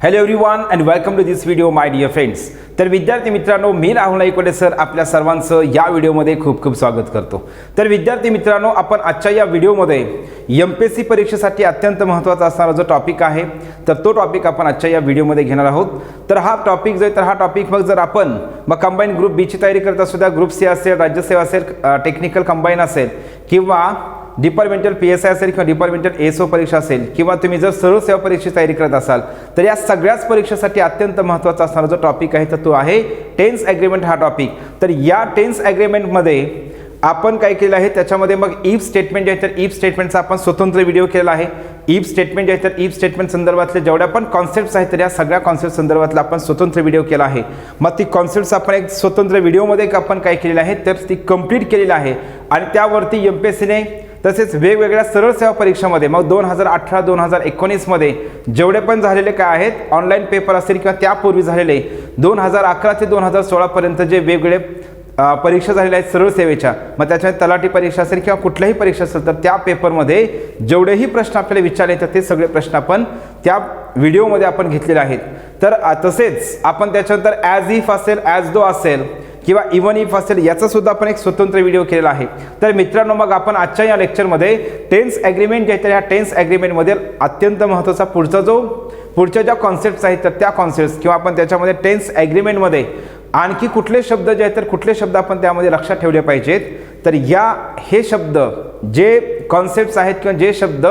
Hello everyone and welcome to this video my dear friends. तर विद्यार्थी मित्रांनो, मी Rahul Naikwade sir आपल्या सर्वांचं या व्हिडिओमध्ये खूप खूप स्वागत करतो. तर विद्यार्थी मित्रांनो, आपण आजच्या या व्हिडिओमध्ये MPSC परीक्षेसाठी अत्यंत महत्त्वाचा असणारा जो टॉपिक आहे तर तो टॉपिक आपण आजच्या या व्हिडिओमध्ये घेणार आहोत. तर हा टॉपिक जो आहे तर हा टॉपिक मग जर आपण कंबाईन ग्रुप बी ची तयारी करत असू द्या, ग्रुप सी असेल, राज्यसेवा असेल, टेक्निकल कंबाईन असेल किंवा डिपार्टमेंटल PSI असेल किंवा डिपार्टमेंटल ASO परीक्षा असेल किंवा तुम्ही जर सर्व सेवा परीक्षेची तयारी करत असाल तर या सगळ्याच परीक्षेसाठी अत्यंत महत्त्वाचा असणारा जो टॉपिक आहे तर तो आहे टेन्स ॲग्रीमेंट हा टॉपिक. तर या टेन्स ॲग्रीमेंटमध्ये आपण काय केलं आहे त्याच्यामध्ये मग इफ स्टेटमेंट जे आहे तर इफ स्टेटमेंटचा आपण स्वतंत्र व्हिडिओ केला आहे. इफ स्टेटमेंट जे आहे तर इफ स्टेटमेंट संदर्भातले जेवढ्या पण कॉन्सेप्ट्स आहेत तर या सगळ्या कॉन्सेप्ट संदर्भातला आपण स्वतंत्र व्हिडिओ केला आहे. मग ती कॉन्सेप्ट्स आपण एक स्वतंत्र व्हिडिओमध्ये आपण काय केलेलं आहे तर ती कंप्लीट केलेली आहे आणि त्यावरती MPSCने तसेच वेगवेगळ्या सरळ सेवा परीक्षामध्ये मग 2018 2019 मध्ये जेवढे पण झालेले काय आहेत ऑनलाईन पेपर असेल किंवा त्यापूर्वी झालेले 2011 ते 2016 पर्यंत जे वेगवेगळे परीक्षा झालेल्या आहेत सरळ सेवेच्या, मग त्याच्यामध्ये तलाठी परीक्षा असेल किंवा कुठल्याही परीक्षा असेल तर त्या पेपरमध्ये जेवढेही प्रश्न आपल्याला विचारले तर ते सगळे प्रश्न आपण त्या व्हिडिओमध्ये आपण घेतलेले आहेत. तर तसेच आपण त्याच्यानंतर ॲज इफ असेल, ॲज दो असेल किंवा इवन इफ असेल याचा सुद्धा आपण एक स्वतंत्र व्हिडिओ केलेला आहे. तर मित्रांनो, मग आपण आजच्या या लेक्चरमध्ये टेन्स ॲग्रीमेंट जे आहे तर ह्या टेन्स ॲग्रीमेंटमध्ये अत्यंत महत्त्वाचा पुढच्या ज्या कॉन्सेप्ट्स आहेत तर त्या कॉन्सेप्ट्स किंवा आपण त्याच्यामध्ये टेन्स ॲग्रीमेंटमध्ये आणखी कुठले शब्द जे आहेत तर कुठले शब्द आपण त्यामध्ये लक्षात ठेवले पाहिजेत. तर हे शब्द जे कॉन्सेप्ट्स आहेत किंवा जे शब्द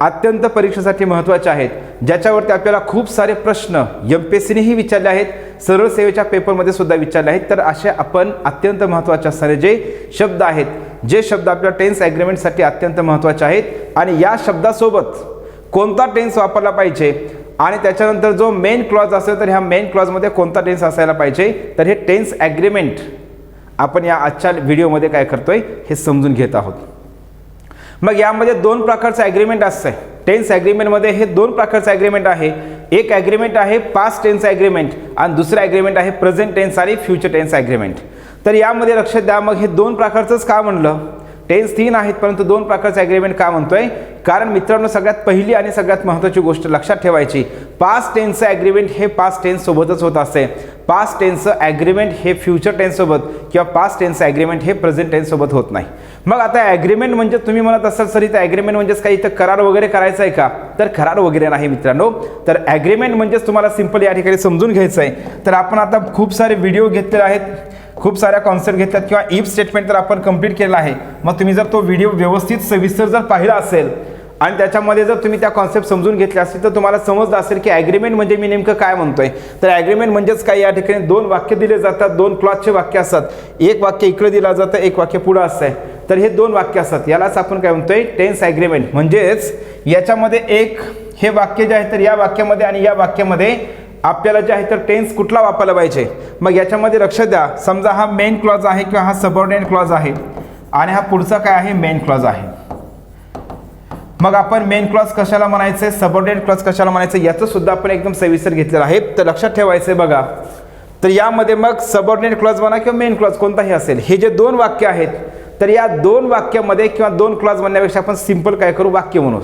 अत्यंत परीक्षेसाठी महत्त्वाचे आहेत, ज्याच्यावरती आपल्याला खूप सारे प्रश्न MPSCनेही विचारले आहेत, सरळ सेवेच्या पेपरमध्ये सुद्धा विचारले आहेत. तर असे आपण अत्यंत महत्त्वाचे असणारे जे शब्द आहेत, जे शब्द आपल्या टेन्स ॲग्रीमेंटसाठी अत्यंत महत्त्वाचे आहेत आणि या शब्दासोबत कोणता टेन्स वापरला पाहिजे आणि त्याच्यानंतर जो मेन क्लॉज असेल तर ह्या मेन क्लॉजमध्ये कोणता टेन्स असायला पाहिजे, तर हे टेन्स ॲग्रीमेंट आपण या आजच्या व्हिडिओमध्ये काय करतोय हे समजून घेत आहोत. मग यामध्ये दोन प्रकारचं ॲग्रीमेंट असतं. टेन्स ॲग्रीमेंटमध्ये हे दोन प्रकारचं ॲग्रीमेंट आहे. एक ॲग्रीमेंट आहे पास्ट टेन्स ॲग्रीमेंट आणि दुसरं ॲग्रीमेंट आहे प्रेझेंट टेन्स आणि फ्युचर टेन्स ॲग्रीमेंट. तर यामध्ये लक्षात द्या, मग हे दोन प्रकारचंच का म्हणलं, टेन्स 3 आहेत परंतु दोन प्रकारचं ॲग्रीमेंट का म्हणतोय, कारण मित्रांनो सगळ्यात पहिली आणि सगळ्यात महत्त्वाची गोष्ट लक्षात ठेवायची, पास्ट टेन्सचं ॲग्रीमेंट हे पास्ट टेन्स सोबतच होत असते. पास्ट टेन्सचं ॲग्रीमेंट हे फ्युचर टेन्स सोबत किंवा पास्ट टेन्सचं ॲग्रीमेंट हे प्रेझेंट टेन्स सोबत होत नाही. मग आता ॲग्रीमेंट म्हणजे तुम्ही म्हणत असाल सर इथं ॲग्रीमेंट म्हणजेच काही इथं करार वगैरे करायचं आहे का, तर करार वगैरे नाही मित्रांनो. तर ॲग्रीमेंट म्हणजेच तुम्हाला सिंपल या ठिकाणी समजून घ्यायचं आहे. तर आपण आता खूप सारे व्हिडिओ घेतलेले आहेत, खूप साऱ्या कॉन्सेप्ट घेतल्यात किंवा इफ स्टेटमेंट तर आपण कंप्लीट केला आहे. मग तुम्ही जर तो व्हिडिओ व्यवस्थित सविस्तर जर पाहिला असेल आणि त्याच्यामध्ये जर तुम्ही त्या कॉन्सेप्ट समजून घेतले असतील तर तुम्हाला समजलं असेल की ॲग्रीमेंट म्हणजे मी नेमकं काय म्हणतोय. तर ॲग्रीमेंट म्हणजेच काय, या ठिकाणी दोन वाक्य दिले जातात, दोन क्लॉजचे वाक्य असतात. एक वाक्य इकडे दिलं जातं, एक वाक्य पुढं असतं. तर हे दोन वाक्य असतात, यालाच आपण काय म्हणतोय टेन्स ॲग्रीमेंट. म्हणजेच याच्यामध्ये एक हे वाक्य जे आहे तर या वाक्यामध्ये आणि या वाक्यामध्ये आपल्याला जे आहे तर टेन्स कुठला वापरला पाहिजे. मग याच्यामध्ये लक्ष द्या, समजा हा मेन क्लॉज आहे किंवा हा सबऑर्डिनेट क्लॉज आहे आणि हा पुढचा काय आहे मेन क्लॉज आहे. मग आपण मेन क्लॉज कशाला म्हणायचं, सबऑर्डिनेट क्लॉज कशाला म्हणायचं याचं सुद्धा आपण एकदम सविस्तर घेतलेलं आहे. तर लक्षात ठेवायचं बघा, तर यामध्ये मग सबऑर्डिनेट क्लॉज म्हणा किंवा मेन क्लॉज कोणताही असेल, हे जे दोन वाक्य आहेत तर या दोन वाक्यामध्ये किंवा दोन क्लॉज म्हणण्यापेक्षा आपण सिंपल काय करू वाक्य म्हणू,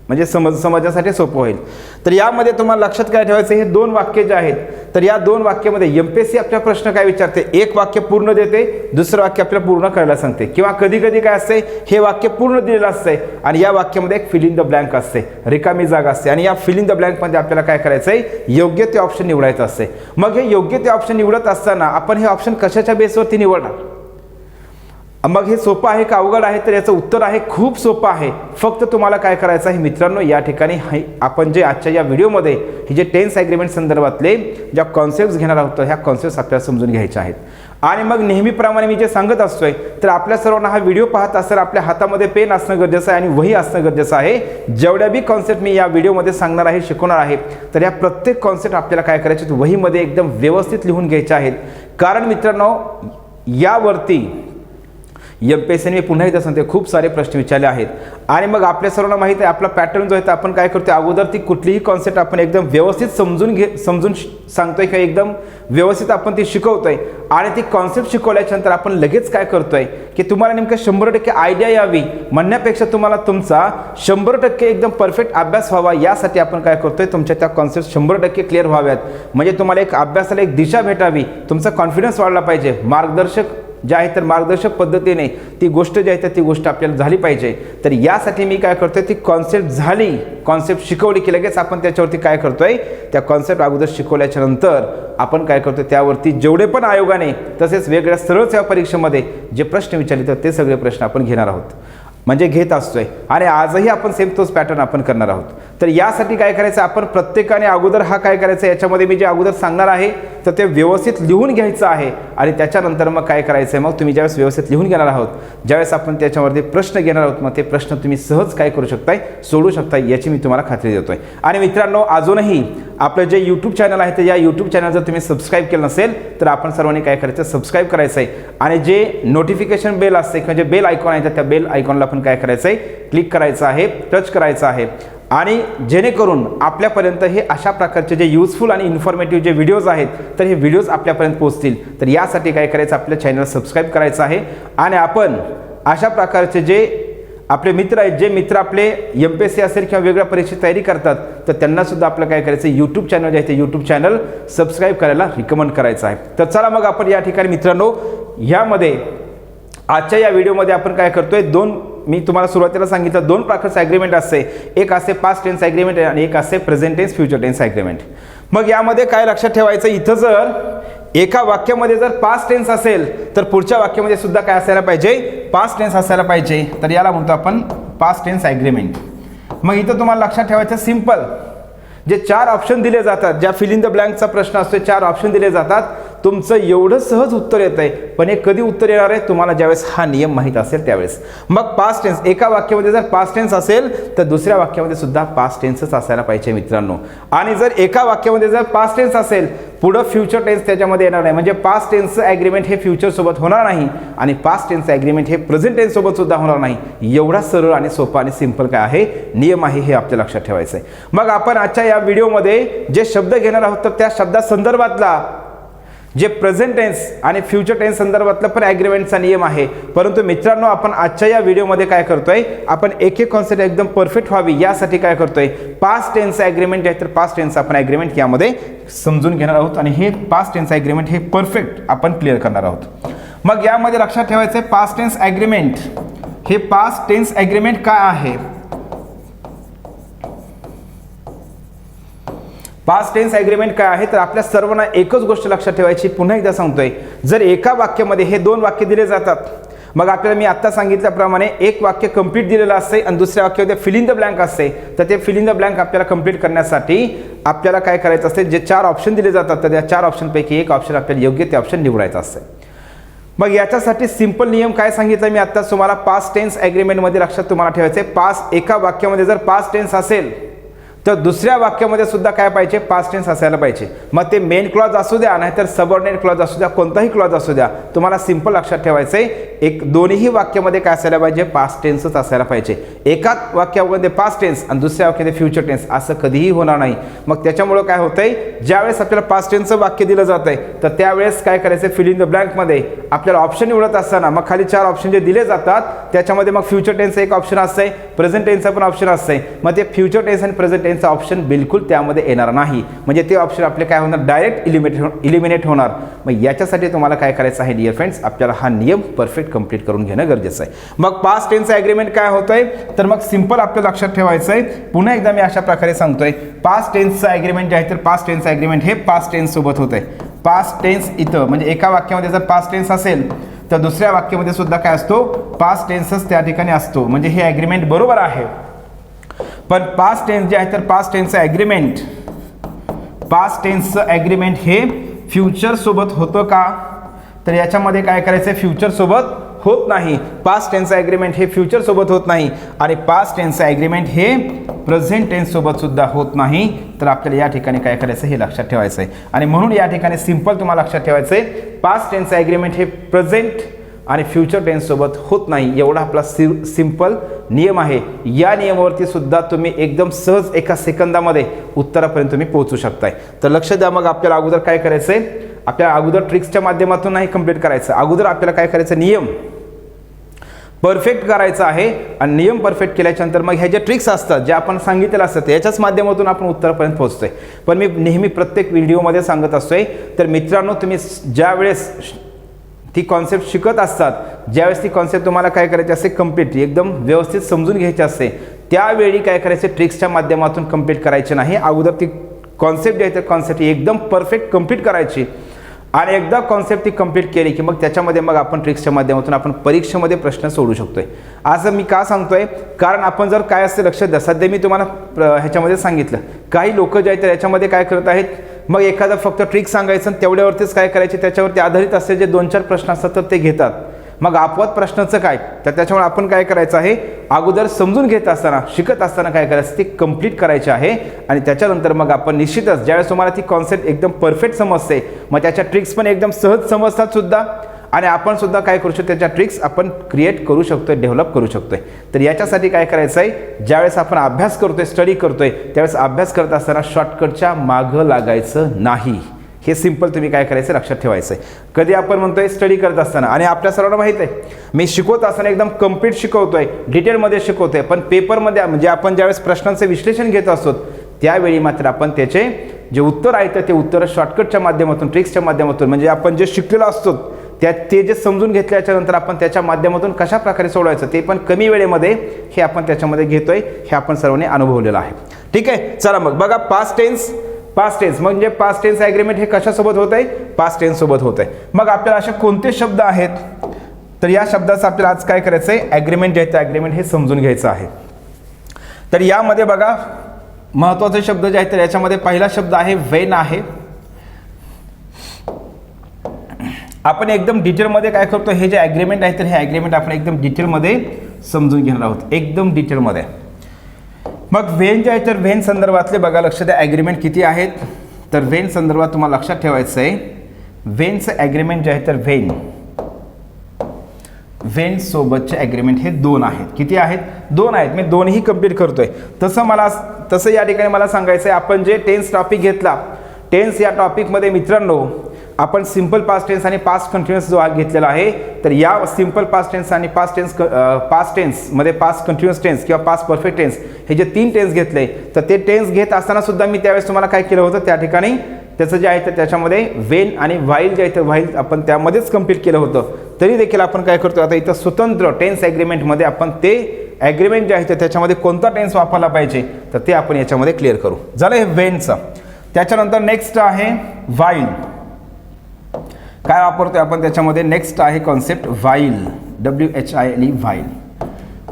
म्हणजे समजण्यासाठी सोपं होईल. तर यामध्ये तुम्हाला लक्षात काय ठेवायचं, हे दोन वाक्य जे आहेत तर या दोन वाक्यामध्ये MPSC आपल्या प्रश्न काय विचारते, एक वाक्य पूर्ण देते, दुसरं वाक्य आपल्याला पूर्ण करायला सांगते किंवा कधी कधी काय असते हे वाक्य पूर्ण दिलेलं असते आणि या वाक्यामध्ये एक फिल इन द ब्लँक असते, रिकामी जागा असते आणि या फिल इन द ब्लँकमध्ये आपल्याला काय करायचं आहे योग्य ते ऑप्शन निवडायचं असते. मग हे योग्य ते ऑप्शन निवडत असताना आपण हे ऑप्शन कशाच्या बेसवरती निवडणार, मग हे सोपं आहे का अवघड आहे, तर याचं उत्तर आहे खूप सोपं आहे. फक्त तुम्हाला काय करायचं आहे मित्रांनो, या ठिकाणी आपण जे आजच्या या व्हिडिओमध्ये हे जे टेन्स ॲग्रीमेंट संदर्भातले ज्या कॉन्सेप्ट्स घेणार आहोत ह्या कॉन्सेप्ट्स आपल्याला समजून घ्यायच्या आहेत. आणि मग नेहमीप्रमाणे मी जे सांगत असतोय तर आपल्या सर्वांना हा व्हिडिओ पाहत असताना आपल्या हातामध्ये पेन असणं गरजेचं आहे आणि वही असणं गरजेचं आहे. जेवढ्या बी कॉन्सेप्ट मी या व्हिडिओमध्ये सांगणार आहे, शिकवणार आहे, तर या प्रत्येक कॉन्सेप्ट आपल्याला काय करायचे वहीमध्ये एकदम व्यवस्थित लिहून घ्यायचे आहेत. कारण मित्रांनो एमपीएससीने पुन्हा एकदा सांगते खूप सारे प्रश्न विचारले आहेत आणि मग आपल्या सर्वांना माहिती आहे आपला पॅटर्न जो आहे आपण काय करतो अगोदर ती कुठलीही कॉन्सेप्ट आपण एकदम व्यवस्थित समजून सांगतोय किंवा एकदम व्यवस्थित आपण ती शिकवतोय आणि ती कॉन्सेप्ट शिकवल्याच्यानंतर आपण लगेच काय करतोय की तुम्हाला नेमकं 100% आयडिया यावी म्हणण्यापेक्षा तुम्हाला तुमचा 100% एकदम परफेक्ट अभ्यास व्हावा यासाठी आपण काय करतोय तुमच्या त्या कॉन्सेप्ट 100% क्लिअर व्हाव्यात म्हणजे तुम्हाला एक अभ्यासाला एक दिशा भेटावी तुमचा कॉन्फिडन्स वाढला पाहिजे मार्गदर्शक जे आहे तर मार्गदर्शक पद्धतीने ती गोष्ट जी आहे तर ती गोष्ट आपल्याला झाली पाहिजे तर यासाठी मी काय करतोय ती कॉन्सेप्ट झाली कॉन्सेप्ट शिकवली की लगेच आपण त्याच्यावरती काय करतोय त्या कॉन्सेप्ट अगोदर शिकवल्याच्या नंतर आपण काय करतोय त्यावरती जेवढे पण आयोगाने तसेच वेगळ्या सरळ सेवा परीक्षेमध्ये जे प्रश्न विचारले तर ते सगळे प्रश्न आपण घेणार आहोत म्हणजे घेत असतोय आणि आजही आपण सेम तोच पॅटर्न आपण करणार आहोत तर यासाठी काय करायचं आपण प्रत्येकाने अगोदर हा काय करायचं याच्यामध्ये मी जे अगोदर सांगणार आहे तर ते व्यवस्थित लिहून घ्यायचं आहे आणि त्याच्यानंतर मग काय करायचं आहे मग तुम्ही ज्यावेळेस व्यवस्थित लिहून घेणार आहोत ज्यावेळेस आपण त्याच्यावरती प्रश्न घेणार आहोत मग ते प्रश्न तुम्ही सहज काय करू शकताय सोडू शकताय याची मी तुम्हाला खात्री देतोय आणि मित्रांनो अजूनही आपलं जे यूट्यूब चॅनल आहे तर या यूट्यूब चॅनल जर तुम्ही सबस्क्राईब केलं नसेल तर आपण सर्वांनी काय करायचं सबस्क्राईब करायचं आहे आणि जे नोटिफिकेशन बेल असते किंवा जे बेल आयकॉन आहे तर त्या बेल आयकॉनला आपण काय करायचं आहे क्लिक करायचं आहे टच करायचं आहे आणि जेणेकरून आपल्यापर्यंत हे अशा प्रकारचे जे युजफुल आणि इन्फॉर्मेटिव्ह जे व्हिडिओज आहेत तर हे व्हिडिओज आपल्यापर्यंत पोहोचतील तर यासाठी काय करायचं आपल्या चॅनल सबस्क्राईब करायचं आहे आणि आपण अशा प्रकारचे जे आपले मित्र आहेत जे मित्र आपले एमपीएससी असेल किंवा वेगळ्या परीक्षेची तयारी करतात तर त्यांना सुद्धा आपलं काय करायचं यूट्यूब चॅनल जे आहे ते यूट्यूब चॅनल सबस्क्राईब करायला रिकमेंड करायचं आहे तर चला मग आपण या ठिकाणी मित्रांनो यामध्ये आजच्या या व्हिडिओमध्ये आपण काय करतोय मी तुम्हाला सुरुवातीला सांगितलं दोन प्रकारचे ॲग्रीमेंट असते एक असते पास्ट टेन्स ॲग्रीमेंट आणि एक असते present tense future tense agreement मग यामध्ये काय लक्षात ठेवायचं इथं जर एका वाक्यामध्ये जर पास्ट टेन्स असेल तर पुढच्या वाक्यामध्ये सुद्धा काय असायला पाहिजे पास्ट टेन्स असायला पाहिजे तर याला म्हणतो आपण पास्ट टेन्स ॲग्रीमेंट मग इथं तुम्हाला लक्षात ठेवायचं सिंपल जे 4 ऑप्शन दिले जातात ज्या फिल इन द ब्लँकचा प्रश्न असतो 4 ऑप्शन दिले जातात तुमचं एवढं सहज उत्तर येत आहे पण हे कधी उत्तर येणार आहे तुम्हाला ज्यावेळेस हा नियम माहीत असेल त्यावेळेस मग पास्ट टेन्स एका वाक्यामध्ये जर पास्ट टेन्स असेल तर दुसऱ्या वाक्यामध्ये सुद्धा पास्ट टेन्सच असायला पाहिजे मित्रांनो आणि जर एका वाक्यामध्ये जर पास्ट टेन्स असेल पुढं फ्युचर टेन्स त्याच्यामध्ये येणार नाही म्हणजे पास्ट टेन्सचं ॲग्रीमेंट हे फ्युचर सोबत होणार नाही आणि पास्ट टेन्सचं ॲग्रीमेंट हे प्रेझेंट टेन्स सोबत सुद्धा होणार नाही एवढा सरळ आणि सोपा आणि सिंपल काय आहे नियम आहे हे आपल्या लक्षात ठेवायचं आहे मग आपण आजच्या या व्हिडिओमध्ये जे शब्द घेणार आहोत तर त्या शब्दासंदर्भातला जे प्रेझेंट टेन्स आणि फ्युचर टेन्स संदर्भातला पण ॲग्रीमेंटचा नियम आहे परंतु मित्रांनो आपण आजच्या या व्हिडिओमध्ये काय करतोय आपण एक एक कॉन्सेप्ट एकदम परफेक्ट व्हावी यासाठी काय करतोय पास्ट टेन्स ॲग्रीमेंट आहे तर पास्ट टेन्स आपण ॲग्रीमेंट यामध्ये समजून घेणार आहोत आणि हे पास्ट टेन्स ॲग्रीमेंट हे परफेक्ट आपण क्लिअर करणार आहोत मग यामध्ये लक्षात ठेवायचं आहे पास्ट टेन्स ॲग्रीमेंट हे पास्ट टेन्स ॲग्रीमेंट काय आहे पास्ट टेन्स ॲग्रीमेंट काय आहे तर आपल्या सर्वांना एकच गोष्ट लक्षात ठेवायची पुन्हा एकदा सांगतोय जर एका वाक्यामध्ये हे 2 वाक्य दिले जातात मग आपल्याला मी आत्ता सांगितल्याप्रमाणे एक वाक्य कंप्लीट दिलेलं असते आणि दुसऱ्या वाक्यामध्ये फिल इन द ब्लँक असते तर ते फिल इन द ब्लँक आपल्याला कंप्लीट करण्यासाठी आपल्याला काय करायचं असते जे 4 ऑप्शन दिले जातात तर त्या 4 ऑप्शनपैकी एक ऑप्शन आपल्याला योग्य ते ऑप्शन निवडायचं असते मग याच्यासाठी सिंपल नियम काय सांगितलं मी आत्ता तुम्हाला पास्ट टेन्स ॲग्रीमेंटमध्ये लक्षात तुम्हाला ठेवायचं आहे पास्ट एका वाक्यामध्ये जर पास्ट टेन्स असेल तर दुसऱ्या वाक्यामध्ये सुद्धा काय पाहिजे पास्ट टेन्स असायला पाहिजे मग ते मेन क्लॉज असू द्या नाहीतर सबऑर्डिनेट क्लॉज असू द्या कोणताही क्लॉज असू द्या तुम्हाला सिंपल लक्षात ठेवायचं आहे एक दोन्ही वाक्यामध्ये काय असायला पाहिजे पास्ट टेन्सच असायला पाहिजे एका वाक्यामध्ये पास्ट टेन्स आणि दुसऱ्या वाक्यामध्ये फ्युचर टेन्स असं कधीही होणार नाही मग त्याच्यामुळं काय होतंय ज्यावेळेस आपल्याला पास्ट टेन्सचं वाक्य दिलं जात आहे तर त्यावेळेस काय करायचं फिल इन द ब्लँकमध्ये आपल्याला ऑप्शन निवडत असताना मग खाली 4 ऑप्शन जे दिले जातात त्याच्यामध्ये मग फ्युचर टेन्सचं एक ऑप्शन असतंय प्रेझेंट टेन्सचं पण ऑप्शन असतंय मग ते फ्युचर टेन्स आणि प्रेझेंट टेन्सचा ऑप्शन बिलकुल त्यामध्ये येणार नाही म्हणजे ते ऑप्शन आपले काय होणार डायरेक्ट इलिमिनेट होणार मग याच्यासाठी तुम्हाला काय करायचं आहे डिअर फ्रेंड्स आपल्याला हा नियम परफेक्ट कंप्लीट करून घेणं गरजेचं आहे मग पास्ट टेन्स ॲग्रीमेंट काय होतंय तर मग सिंपल आपल्याला लक्षात ठेवायचं आहे पुन्हा एकदा मी अशा प्रकारे सांगतोय पास्ट टेन्सचं ॲग्रीमेंट जे आहे तर पास्ट टेन्स ॲग्रीमेंट हे पास्ट टेन्स सोबत होत आहे पास्ट टेन्स इथं म्हणजे एका वाक्यामध्ये जर पास्ट टेन्स असेल तर दुसऱ्या वाक्यामध्ये सुद्धा काय असतो पास्ट टेन्सच त्या ठिकाणी असतो म्हणजे हे ॲग्रीमेंट बरोबर आहे पण पास्ट टेन्स जे आहे तर पास्ट टेन्सचं ॲग्रीमेंट हे फ्युचर सोबत होतं का तर याच्यामध्ये काय करायचं आहे फ्युचर सोबत होत नाही पास्ट टेन्सचं ॲग्रीमेंट हे फ्युचर सोबत होत नाही आणि पास्ट टेन्सचं ॲग्रीमेंट हे प्रेझेंट टेन्स सोबत सुद्धा होत नाही तर आपल्याला या ठिकाणी काय करायचं हे लक्षात ठेवायचं आहे आणि म्हणून या ठिकाणी सिंपल तुम्हाला लक्षात ठेवायचं आहे पास्ट टेन्सचं ॲग्रीमेंट हे प्रेझेंट आणि फ्युचर टेन्ससोबत होत नाही, एवढा आपला सिंपल नियम आहे. या नियमावरती सुद्धा तुम्ही एकदम सहज एका सेकंदामध्ये उत्तरापर्यंत तुम्ही पोहोचू शकताय. तर लक्ष द्या. मग आपल्याला अगोदर काय करायचं आहे, आपल्याला अगोदर ट्रिक्सच्या माध्यमातून नाही कंप्लीट करायचं, अगोदर आपल्याला काय करायचं, नियम परफेक्ट करायचा आहे. आणि नियम परफेक्ट केल्याच्यानंतर मग ह्या ज्या ट्रिक्स असतात, ज्या आपण सांगितलेल्या असतात, याच्याच माध्यमातून आपण उत्तरापर्यंत पोहोचतोय. पण मी नेहमी प्रत्येक व्हिडिओमध्ये सांगत असतोय, तर मित्रांनो तुम्ही ज्या वेळेस ती कॉन्सेप्ट शिकत असतात, ज्यावेळेस ती कॉन्सेप्ट तुम्हाला काय करायची असते, कंप्लीट एकदम व्यवस्थित समजून घ्यायची असते, त्यावेळी काय करायचे, ट्रिक्सच्या माध्यमातून कंप्लीट करायचे नाही. अगोदर ती कॉन्सेप्ट जी आहे, त्या कॉन्सेप्ट एकदम परफेक्ट कंप्लीट करायची. आणि एकदा कॉन्सेप्ट ती कंप्लीट केली की मग त्याच्यामध्ये मग आपण ट्रिक्सच्या माध्यमातून आपण परीक्षेमध्ये प्रश्न सोडू शकतोय. असं मी का सांगतोय, कारण आपण जर काय असते लक्षात द्या, सध्या मी तुम्हाला ह्याच्यामध्ये सांगितलं, काही लोक जे आहेत तर याच्यामध्ये काय करत आहेत, मग एखादा फक्त ट्रिक सांगायचं आणि तेवढ्यावरतीच काय करायचे, त्याच्यावरती आधारित असले जे 2-4 प्रश्न असतात तर ते घेतात. मग अपवाद प्रश्नाचं काय, तर त्याच्यामुळे आपण काय करायचं आहे, अगोदर समजून घेत असताना, शिकत असताना काय करायचं, ते कंप्लीट करायचे आहे. आणि त्याच्यानंतर मग आपण निश्चितच ज्यावेळेस तुम्हाला ती कॉन्सेप्ट एकदम परफेक्ट समजते, मग त्याच्या ट्रिक्स पण एकदम सहज समजतात सुद्धा. आणि आपण सुद्धा काय करू शकतो, त्याच्या ट्रिक्स आपण क्रिएट करू शकतोय, डेव्हलप करू शकतोय. तर याच्यासाठी काय करायचं आहे, ज्यावेळेस आपण अभ्यास करतोय, स्टडी करतोय, त्यावेळेस अभ्यास करत असताना शॉर्टकटच्या मागं लागायचं नाही. हे सिंपल तुम्ही काय करायचं, लक्षात ठेवायचं आहे. कधी आपण म्हणतोय स्टडी करत असताना, आणि आपल्या सर्वांना माहीत आहे, मी शिकवत असताना एकदम कंप्लीट शिकवतोय, डिटेलमध्ये शिकवतोय, पण पेपरमध्ये म्हणजे आपण ज्यावेळेस प्रश्नांचं विश्लेषण घेत असतो त्यावेळी मात्र आपण त्याचे जे उत्तर आहेत ते उत्तर शॉर्टकटच्या माध्यमातून, ट्रिक्सच्या माध्यमातून, म्हणजे आपण जे शिकलेलो असतो ते जे समजून घेतल्याच्या नंतर आपण त्याच्या माध्यमातून कशा प्रकारे सोडवायचं ते पण कमी वेळेमध्ये हे आपण त्याच्यामध्ये घेतोय. हे आपण सर्वांनी अनुभवलेलं आहे. ठीक आहे. चला मग बघा, पास्ट टेन्स म्हणजे पास्ट टेन्स ॲग्रीमेंट हे कशासोबत होत आहे, पास्ट टेन्स सोबत होत आहे. मग आपल्याला असे कोणते शब्द आहेत, तर या शब्दाचं आपल्याला आज काय करायचं आहे, ॲग्रीमेंट जे आहे ते ॲग्रीमेंट हे समजून घ्यायचं आहे. तर यामध्ये बघा महत्त्वाचे शब्द जे आहेत, तर याच्यामध्ये पहिला शब्द आहे वेन आहे. आपण एकदम डिटेलमध्ये काय करतो, हे जे ॲग्रीमेंट आहे तर हे ॲग्रीमेंट आपण एकदम डिटेलमध्ये समजून घेणार आहोत, एकदम डिटेलमध्ये. मग वेन जे आहे तर वेन संदर्भातले बघा, लक्ष द्या, ॲग्रीमेंट किती आहेत, तर वेन संदर्भात तुम्हाला लक्षात ठेवायचं आहे, वेनचं ॲग्रीमेंट जे आहे तर वेन सोबतचे ॲग्रीमेंट हे 2 आहेत. किती आहेत, 2 आहेत. मी दोन्ही कंप्लीट करतोय. तसं या ठिकाणी मला सांगायचं आहे, आपण जे टेन्स टॉपिक घेतला, टेन्स या टॉपिकमध्ये मित्रांनो आपण सिंपल पास्ट टेन्स आणि पास्ट कंटिन्युअस जो घेतलेला आहे, तर या सिंपल पास्ट टेन्स आणि पास्ट टेन्समध्ये पास्ट कंटिन्युअस टेन्स किंवा पास्ट परफेक्ट टेन्स हे जे 3 टेन्स घेतले, तर ते टेन्स घेत असताना सुद्धा मी त्यावेळेस तुम्हाला काय केलं होतं, त्या ठिकाणी त्याचं जे आहे तर त्याच्यामध्ये वेन आणि व्हाईल जे आहे तर व्हाईल आपण त्यामध्येच कंप्लीट केलं होतं. तरी देखील आपण काय करतो, आता इथं स्वतंत्र टेन्स ॲग्रीमेंटमध्ये आपण ते ॲग्रीमेंट जे आहे तर त्याच्यामध्ये कोणता टेन्स वापरला पाहिजे तर ते आपण याच्यामध्ये क्लिअर करू. झालं हे वेनचं. त्याच्यानंतर नेक्स्ट आहे व्हाईल. काय वापरतोय आपण त्याच्यामध्ये, नेक्स्ट आहे कॉन्सेप्ट व्हाईल, WHILE व्हाईल.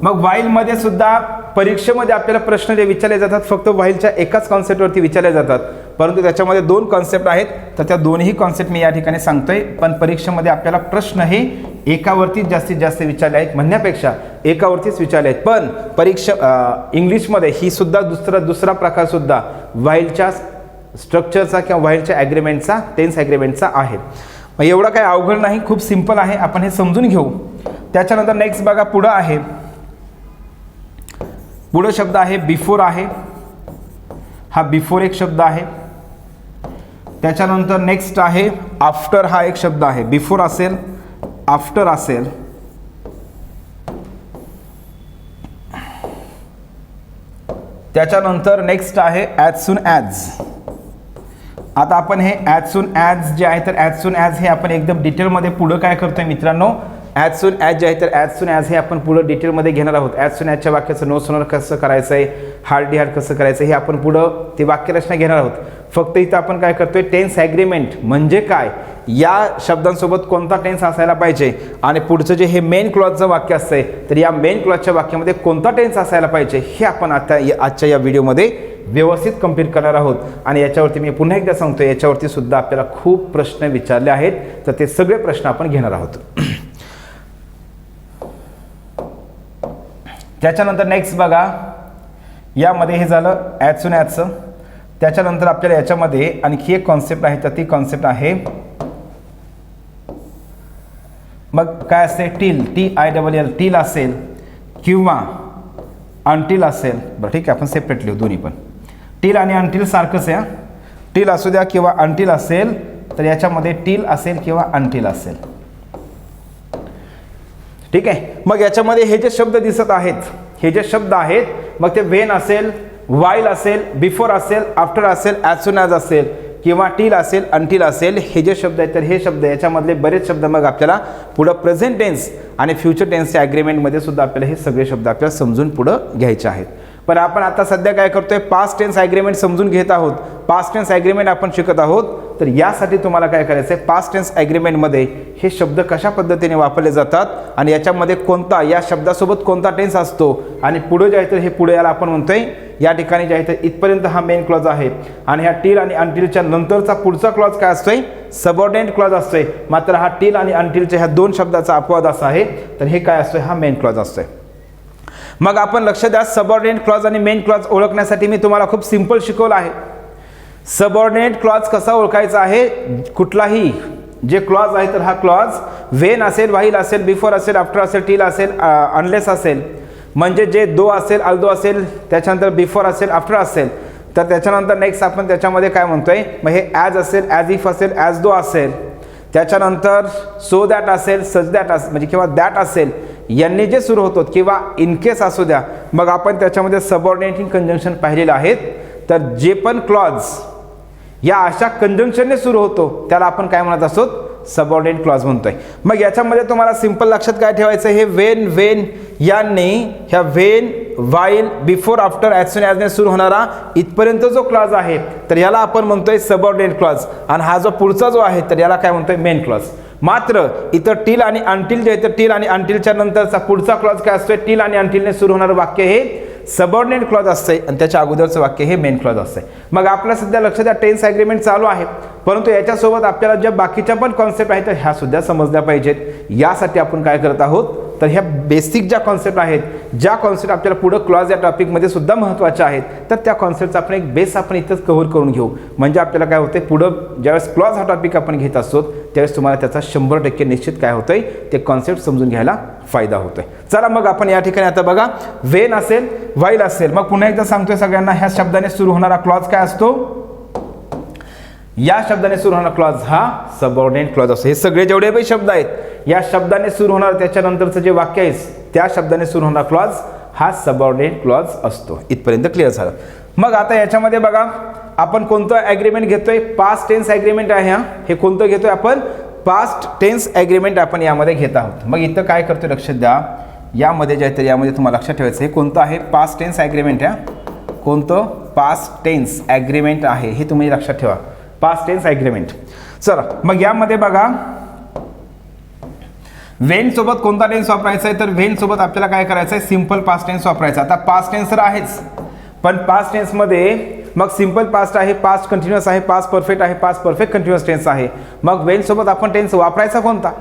मग व्हाईलमध्ये सुद्धा परीक्षेमध्ये आपल्याला प्रश्न जे विचारले जातात फक्त व्हाईलच्या एकाच कॉन्सेप्टवरती विचारले जातात, परंतु त्याच्यामध्ये 2 कॉन्सेप्ट आहेत, तर त्या दोन्ही कॉन्सेप्ट मी या ठिकाणी सांगतोय. पण परीक्षेमध्ये आपल्याला प्रश्न हे एकावरतीच जास्तीत जास्त विचारले आहेत, म्हणण्यापेक्षा एकावरतीच विचारले आहेत. पण इंग्लिशमध्ये ही सुद्धा दुसरा प्रकार सुद्धा व्हाईलच्या स्ट्रक्चरचा किंवा व्हाईलच्या ॲग्रीमेंटचा, टेन्स ॲग्रीमेंटचा आहे. एवढं काय अवघड नाही, खूप सिंपल आहे, आपण हे समजून घेऊ. त्याच्यानंतर नेक्स्ट बघा, पुढं आहे, पुढं शब्द आहे बिफोर आहे. हा बिफोर एक शब्द आहे. त्याच्यानंतर नेक्स्ट आहे आफ्टर, हा एक शब्द आहे. बिफोर असेल, आफ्टर असेल. त्याच्यानंतर नेक्स्ट आहे ॲज सून ॲज. आता आपण हे ॲज सून ॲज जे आहे तर ॲज सून ॲज हे आपण एकदम डिटेलमध्ये पुढं काय करतोय मित्रांनो, ॲज सून ॲज जे आहे तर ॲज सून ॲज हे आपण पुढं डिटेलमध्ये घेणार आहोत. ॲज सून ॲजच्या वाक्याचं नो सूनर कसं करायचं आहे, हार्डली हार्ड कसं करायचं हे आपण पुढं ते वाक्यरचना घेणार आहोत. फक्त इथं आपण काय करतोय, टेन्स ॲग्रीमेंट म्हणजे काय, या शब्दांसोबत कोणता टेन्स असायला पाहिजे, आणि पुढचं जे हे मेन क्लॉजचं वाक्य असतंय तर या मेन क्लॉजच्या वाक्यामध्ये कोणता टेन्स असायला पाहिजे हे आपण आता आजच्या या व्हिडिओमध्ये व्यवस्थित कंप्लीट करणार आहोत. आणि याच्यावरती मी पुन्हा एकदा सांगतो, याच्यावरती सुद्धा आपल्याला खूप प्रश्न विचारले आहेत, तर ते सगळे प्रश्न आपण घेणार आहोत. त्याच्यानंतर नेक्स्ट बघा, यामध्ये हे झालं ॲज सून ॲजचं. त्याच्यानंतर आपल्याला याच्यामध्ये आणखी एक कॉन्सेप्ट आहे, तर ती कॉन्सेप्ट आहे मग काय असते टील, TILL टील असेल किंवा अनटिल असेल. बरं ठीक आहे, आपण सेपरेट लिहू दोन्ही पण. टील आणि अनटिल सारखंच आहे. टील असू द्या किंवा अनटिल असेल तर याच्यामध्ये टील असेल किंवा अनटिल असेल. ठीक आहे. मग याच्यामध्ये हे जे शब्द दिसत आहेत, हे जे शब्द आहेत, मग ते व्हेन असेल, वाईल असेल, बिफोर असेल, आफ्टर असेल, ॲज सून ॲज असेल किंवा टील असेल, अनटिल असेल, हे जे शब्द आहेत तर हे शब्द याच्यामधले बरेच शब्द मग आपल्याला पुढं प्रेझेंट टेन्स आणि फ्युचर टेन्सच्या ॲग्रीमेंटमध्ये सुद्धा आपल्याला हे सगळे शब्द आपल्याला समजून पुढं घ्यायचे आहेत. पण आपण आता सध्या काय करतोय, पास्ट टेन्स ॲग्रीमेंट समजून घेत आहोत. पास्ट टेन्स ॲग्रीमेंट आपण शिकत आहोत. तर यासाठी तुम्हाला काय करायचं आहे, पास्ट टेन्स ॲग्रीमेंटमध्ये हे शब्द कशा पद्धतीने वापरले जातात आणि याच्यामध्ये कोणता, या शब्दासोबत कोणता टेन्स असतो आणि पुढे जे आहे तर हे पुढे याला आपण म्हणतोय या ठिकाणी जे आहे तर इथपर्यंत हा मेन क्लॉज आहे आणि ह्या टील आणि अनटिलच्या नंतरचा पुढचा क्लॉज काय असतोय, सबऑर्डिनेट क्लॉज असतोय. मात्र हा टील आणि अनटिलच्या ह्या दोन शब्दाचा अपवाद असा आहे, तर हे काय असतोय, हा मेन क्लॉज असतोय. मग आपण लक्ष द्या, सबऑर्डिनेट क्लॉज आणि मेन क्लॉज ओळखण्यासाठी मी तुम्हाला खूप सिंपल शिकवलं आहे. सबऑर्डिनेट क्लॉज कसा ओळखायचा आहे, कुठलाही जे क्लॉज आहे तर हा क्लॉज व्हेन असेल, व्हाईल असेल, बिफोर असेल, आफ्टर असेल, टील असेल, अनलेस असेल, म्हणजे जे दो असेल, अल्दो असेल, त्याच्यानंतर बिफोर असेल, आफ्टर असेल, तर त्याच्यानंतर नेक्स्ट आपण त्याच्यामध्ये काय म्हणतोय, मग हे ॲज असेल, ॲज इफ असेल, ॲज दो असेल, त्याच्यानंतर सो दॅट असेल, सच दॅट असेल, म्हणजे किंवा दॅट असेल, यांनी जे सुरू होतो किंवा इन केस असू द्या. मग आपण त्याच्यामध्ये सबऑर्डिनेटिंग कंजंक्शन पाहिलेलं आहेत. तर जे पण क्लॉज या अशा कंजंक्शनने सुरू होतो त्याला आपण काय म्हणत असतो, सबऑर्डिनेट क्लॉज म्हणतोय. मग याच्यामध्ये तुम्हाला सिंपल लक्षात काय ठेवायचं, हे वेन यांनी ह्या when, while, before, after, as soon ॲजने सुरू होणारा इथपर्यंत जो क्लॉज आहे तर याला आपण म्हणतोय सबऑर्डिनेट क्लॉज आणि हा जो पुढचा जो आहे तर याला काय म्हणतोय, मेन क्लॉज. मात्र इथं टील आणि अनटिल जे आहे तर टील आणि अनटिलच्या नंतरचा पुढचा क्लॉज काय असतोय, टील आणि अनटिलने सुरू होणारं वाक्य हे सबऑर्डिनेट क्लॉज असते आणि त्याच्या अगोदरचं वाक्य हे मेन क्लॉज असते. मग आपल्या सध्या लक्ष द्या, टेन्स ॲग्रीमेंट चालू आहे, परंतु याच्यासोबत आपल्याला ज्या बाकीच्या पण कॉन्सेप्ट आहेत तर ह्या सुद्धा समजल्या पाहिजेत. यासाठी आपण काय करत आहोत, तर ह्या बेसिक ज्या कॉन्सेप्ट आहेत, ज्या कॉन्सेप्ट आपल्याला पुढं क्लॉज या टॉपिकमध्ये सुद्धा महत्त्वाच्या आहेत, तर त्या कॉन्सेप्टचा आपण एक बेस आपण इथंच कव्हर करून घेऊ. म्हणजे आपल्याला काय होते, पुढं ज्यावेळेस क्लॉज हा टॉपिक आपण घेत असतो त्यावेळेस तुम्हाला त्याचा 100% निश्चित काय होतंय, ते कॉन्सेप्ट समजून घ्यायला फायदा होतोय. चला मग आपण या ठिकाणी आता बघा, व्हेन असेल, वाईल असेल, मग पुन्हा एकदा सांगतोय सगळ्यांना, ह्या शब्दाने सुरू होणारा क्लॉज काय असतो, या शब्दाने सुरू होणारा क्लॉज हा सबऑर्डिनेट क्लॉज असतो. हे सगळे जेवढे काही शब्द आहेत या शब्दाने सुरू होणार, त्याच्यानंतरचं जे वाक्य आहे त्या शब्दाने सुरू होणारा क्लॉज हा सबऑर्डिनेट क्लॉज असतो. इथपर्यंत क्लिअर झालं. मग आता याच्यामध्ये बघा, आपण कोणतं ॲग्रीमेंट घेतोय, पास्ट टेन्स ॲग्रीमेंट आहे. हे कोणतं घेतोय आपण, पास्ट टेन्स ॲग्रीमेंट आपण यामध्ये घेत आहोत. मग इथं काय करतोय, लक्षात द्या, यामध्ये जे आहे तर यामध्ये तुम्हाला लक्षात ठेवायचं, हे कोणतं आहे, पास्ट टेन्स ॲग्रीमेंट आहे. कोणतं, पास्ट टेन्स ॲग्रीमेंट आहे, हे तुम्ही लक्षात ठेवा, पास्ट टेन्स ॲग्रीमेंट. चला मग यामध्ये बघा, व्हेन सोबत कोणता टेन्स वापरायचा आहे, तर व्हेन सोबत आपल्याला काय करायचं आहे, सिंपल पास्ट टेन्स वापरायचा. आता पास्ट टेन्स तर आहेच, पण पास्ट टेन्समध्ये मग सिंपल पास्ट आहे, पास्ट कंटिन्युअस आहे, पास्ट परफेक्ट आहे, पास्ट परफेक्ट कंटिन्युअस टेन्स आहे. मग व्हेन सोबत आपण टेन्स वापरायचा कोणता,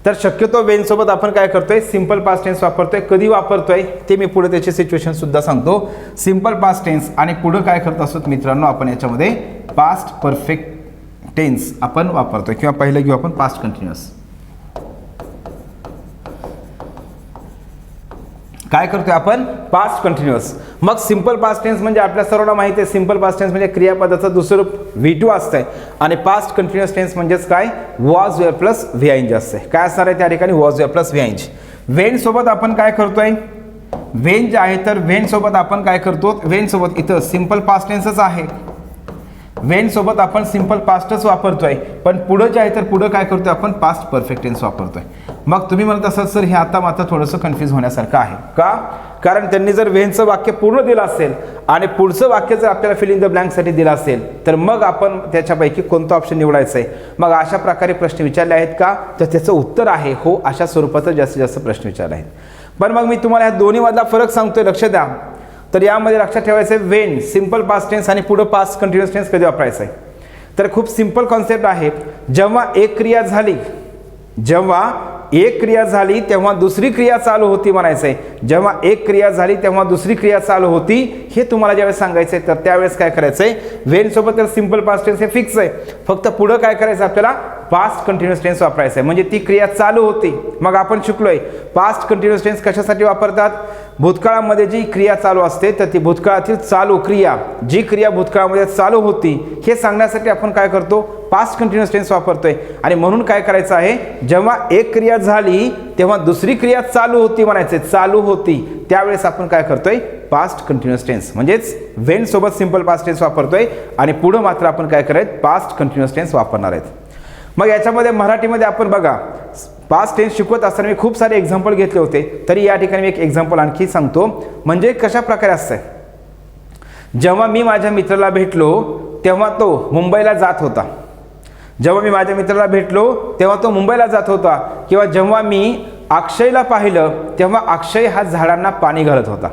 तर शक्यतो व्हेन सोबत आपण काय करतोय, सिंपल पास्ट टेन्स वापरतोय. कधी वापरतोय ते मी पुढे त्याची सिच्युएशन सुद्धा सांगतो. सिंपल पास्ट टेन्स आणि पुढे काय करत असतो मित्रांनो, आपण याच्यामध्ये पास्ट परफेक्ट टेन्स आपण वापरतोय, किंवा पहिलं घेऊ आपण पास्ट कंटिन्युअस. काय करतोय आपण, पास्ट कंटिन्युअस. मग सिंपल पास्ट टेन्स म्हणजे आपल्या सर्वांना माहिती आहे, सिंपल पास्ट टेन्स म्हणजे क्रियापदाचं दुसरं रूप V2 असतंय आणि पास्ट कंटिन्युअस टेन्स म्हणजेच काय, वॉज वेअर प्लस VING असते. काय असणार आहे त्या ठिकाणी, was were plus VING. When सोबत आपण काय करतोय, व्हेन जे आहे तर व्हेन सोबत आपण काय करतो, व्हेन सोबत इथं सिंपल पास्ट टेन्सच आहे, व्हेन सोबत आपण सिंपल पास्टच वापरतोय, पण पुढं जे आहे तर पुढं काय करतोय आपण, पास्ट परफेक्ट टेन्स वापरतोय. मग तुम्ही म्हणत असाल सर हे आता मात्र थोडंसं कन्फ्यूज होण्यासारखं आहे का, कारण त्यांनी जर व्हेनचं वाक्य पूर्ण दिलं असेल आणि पुढचं वाक्य जर आपल्याला फिल इन द ब्लँकसाठी दिलं असेल तर मग आपण त्याच्यापैकी कोणतं ऑप्शन निवडायचं आहे. मग अशा प्रकारे प्रश्न विचारले आहेत का, तर त्याचं उत्तर आहे हो, अशा स्वरूपाचं जास्तीत जास्त प्रश्न विचारले आहेत. पण मग मी तुम्हाला ह्या दोन्हीमधला फरक सांगतोय, लक्ष द्या. तर यामध्ये लक्षात ठेवायचं आहे, व्हेन सिंपल पास्ट टेन्स आणि पुढं पास्ट कंटिन्युअस टेन्स कधी वापरायचं आहे, तर खूप सिंपल कॉन्सेप्ट आहे. जेव्हा एक क्रिया झाली, जेव्हा एक क्रिया झाली तेव्हा दुसरी क्रिया चालू होती म्हणायचं आहे. जेव्हा एक क्रिया झाली तेव्हा दुसरी क्रिया चालू होती हे तुम्हाला ज्यावेळेस सांगायचं आहे तर त्यावेळेस काय करायचं आहे, व्हेन सोबत तर सिंपल पास्ट टेन्स हे फिक्स आहे, फक्त पुढं काय करायचं आपल्याला पास्ट कंटिन्युअस टेन्स वापरायचं आहे. म्हणजे ती क्रिया चालू होती. मग आपण शिकलोय पास्ट कंटिन्युअस टेन्स कशासाठी वापरतात, भूतकाळामध्ये जी क्रिया चालू असते तर ती भूतकाळातील चालू क्रिया, जी क्रिया भूतकाळामध्ये चालू होती हे सांगण्यासाठी आपण काय करतो, पास्ट कंटिन्युअस टेन्स वापरतोय. आणि म्हणून काय करायचं आहे, जेव्हा एक क्रिया झाली तेव्हा दुसरी क्रिया चालू होती म्हणायचे, चालू होती, त्यावेळेस आपण काय करतोय पास्ट कंटिन्युअस टेन्स म्हणजेच व्हेन सोबत सिंपल पास्ट टेन्स वापरतोय आणि पुढं मात्र आपण काय करायचं पास्ट कंटिन्युअस टेन्स वापरणार आहेत. मग याच्यामध्ये मराठीमध्ये आपण बघा पास्ट टेन्स शिकवत असताना मी खूप सारे एक्झाम्पल घेतले होते, तरी या ठिकाणी मी एक एक्झाम्पल आणखी सांगतो. म्हणजे कशा प्रकारे असतंय, जेव्हा मी माझ्या मित्राला भेटलो तेव्हा तो मुंबईला जात होता. जेव्हा मी माझ्या मित्राला भेटलो तेव्हा तो मुंबईला जात होता. किंवा जेव्हा मी अक्षयला पाहिलं तेव्हा अक्षय हा झाडांना पाणी घालत होता.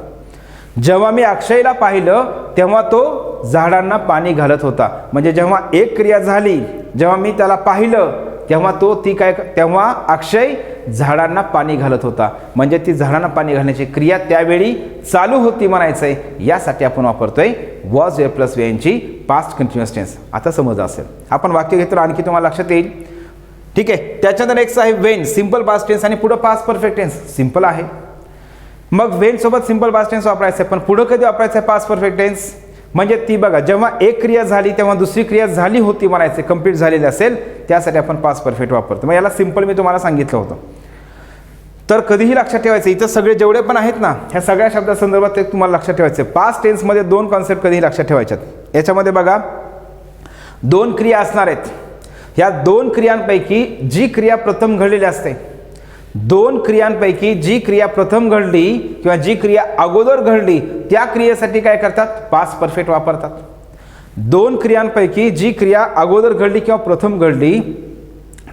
जेव्हा मी अक्षयला पाहिलं तेव्हा तो झाडांना पाणी घालत होता. म्हणजे जेव्हा एक क्रिया झाली, जेव्हा मी त्याला पाहिलं तेव्हा तेव्हा अक्षय झाडांना पाणी घालत होता. म्हणजे ती झाडांना पाणी घालण्याची क्रिया त्यावेळी चालू होती म्हणायचं आहे. यासाठी आपण वापरतोय वॉज वेअर प्लस वेअरची पास्ट कंटिन्युअस टेन्स. आता समज असेल, आपण वाक्य घेतो आणखी तुम्हाला लक्षात येईल. ठीक आहे. त्याच्यानंतर नेक्स्ट आहे वेन, सिंपल पास्ट टेन्स आणि पुढे पास्ट परफेक्ट टेन्स. सिंपल आहे, मग वेन सोबत सिंपल पास्ट टेन्स वापरायचं आहे, पण पुढे कधी वापरायचं आहे पास्ट परफेक्ट टेन्स. म्हणजे ती बघा जेव्हा एक क्रिया झाली तेव्हा दुसरी क्रिया झाली होती म्हणायचे, कंप्लीट झालेली असेल त्यासाठी आपण पास्ट परफेक्ट वापरतो. मग याला सिंपल मी तुम्हाला सांगितलं होतं. तर कधीही लक्षात ठेवायचं, इथं सगळे जेवढे पण आहेत ना ह्या सगळ्या शब्दासंदर्भात ते तुम्हाला लक्षात ठेवायचे. पास्ट टेन्समध्ये दोन कॉन्सेप्ट कधीही लक्षात ठेवायच्यात. याच्यामध्ये बघा दोन क्रिया असणार आहेत. ह्या दोन क्रियांपैकी जी क्रिया प्रथम घडलेली असते, दोन क्रियांपैकी जी क्रिया प्रथम घडली किंवा जी क्रिया अगोदर घडली त्या क्रियेसाठी काय करतात, पास्ट परफेक्ट वापरतात. दोन क्रियांपैकी जी क्रिया अगोदर घडली किंवा प्रथम घडली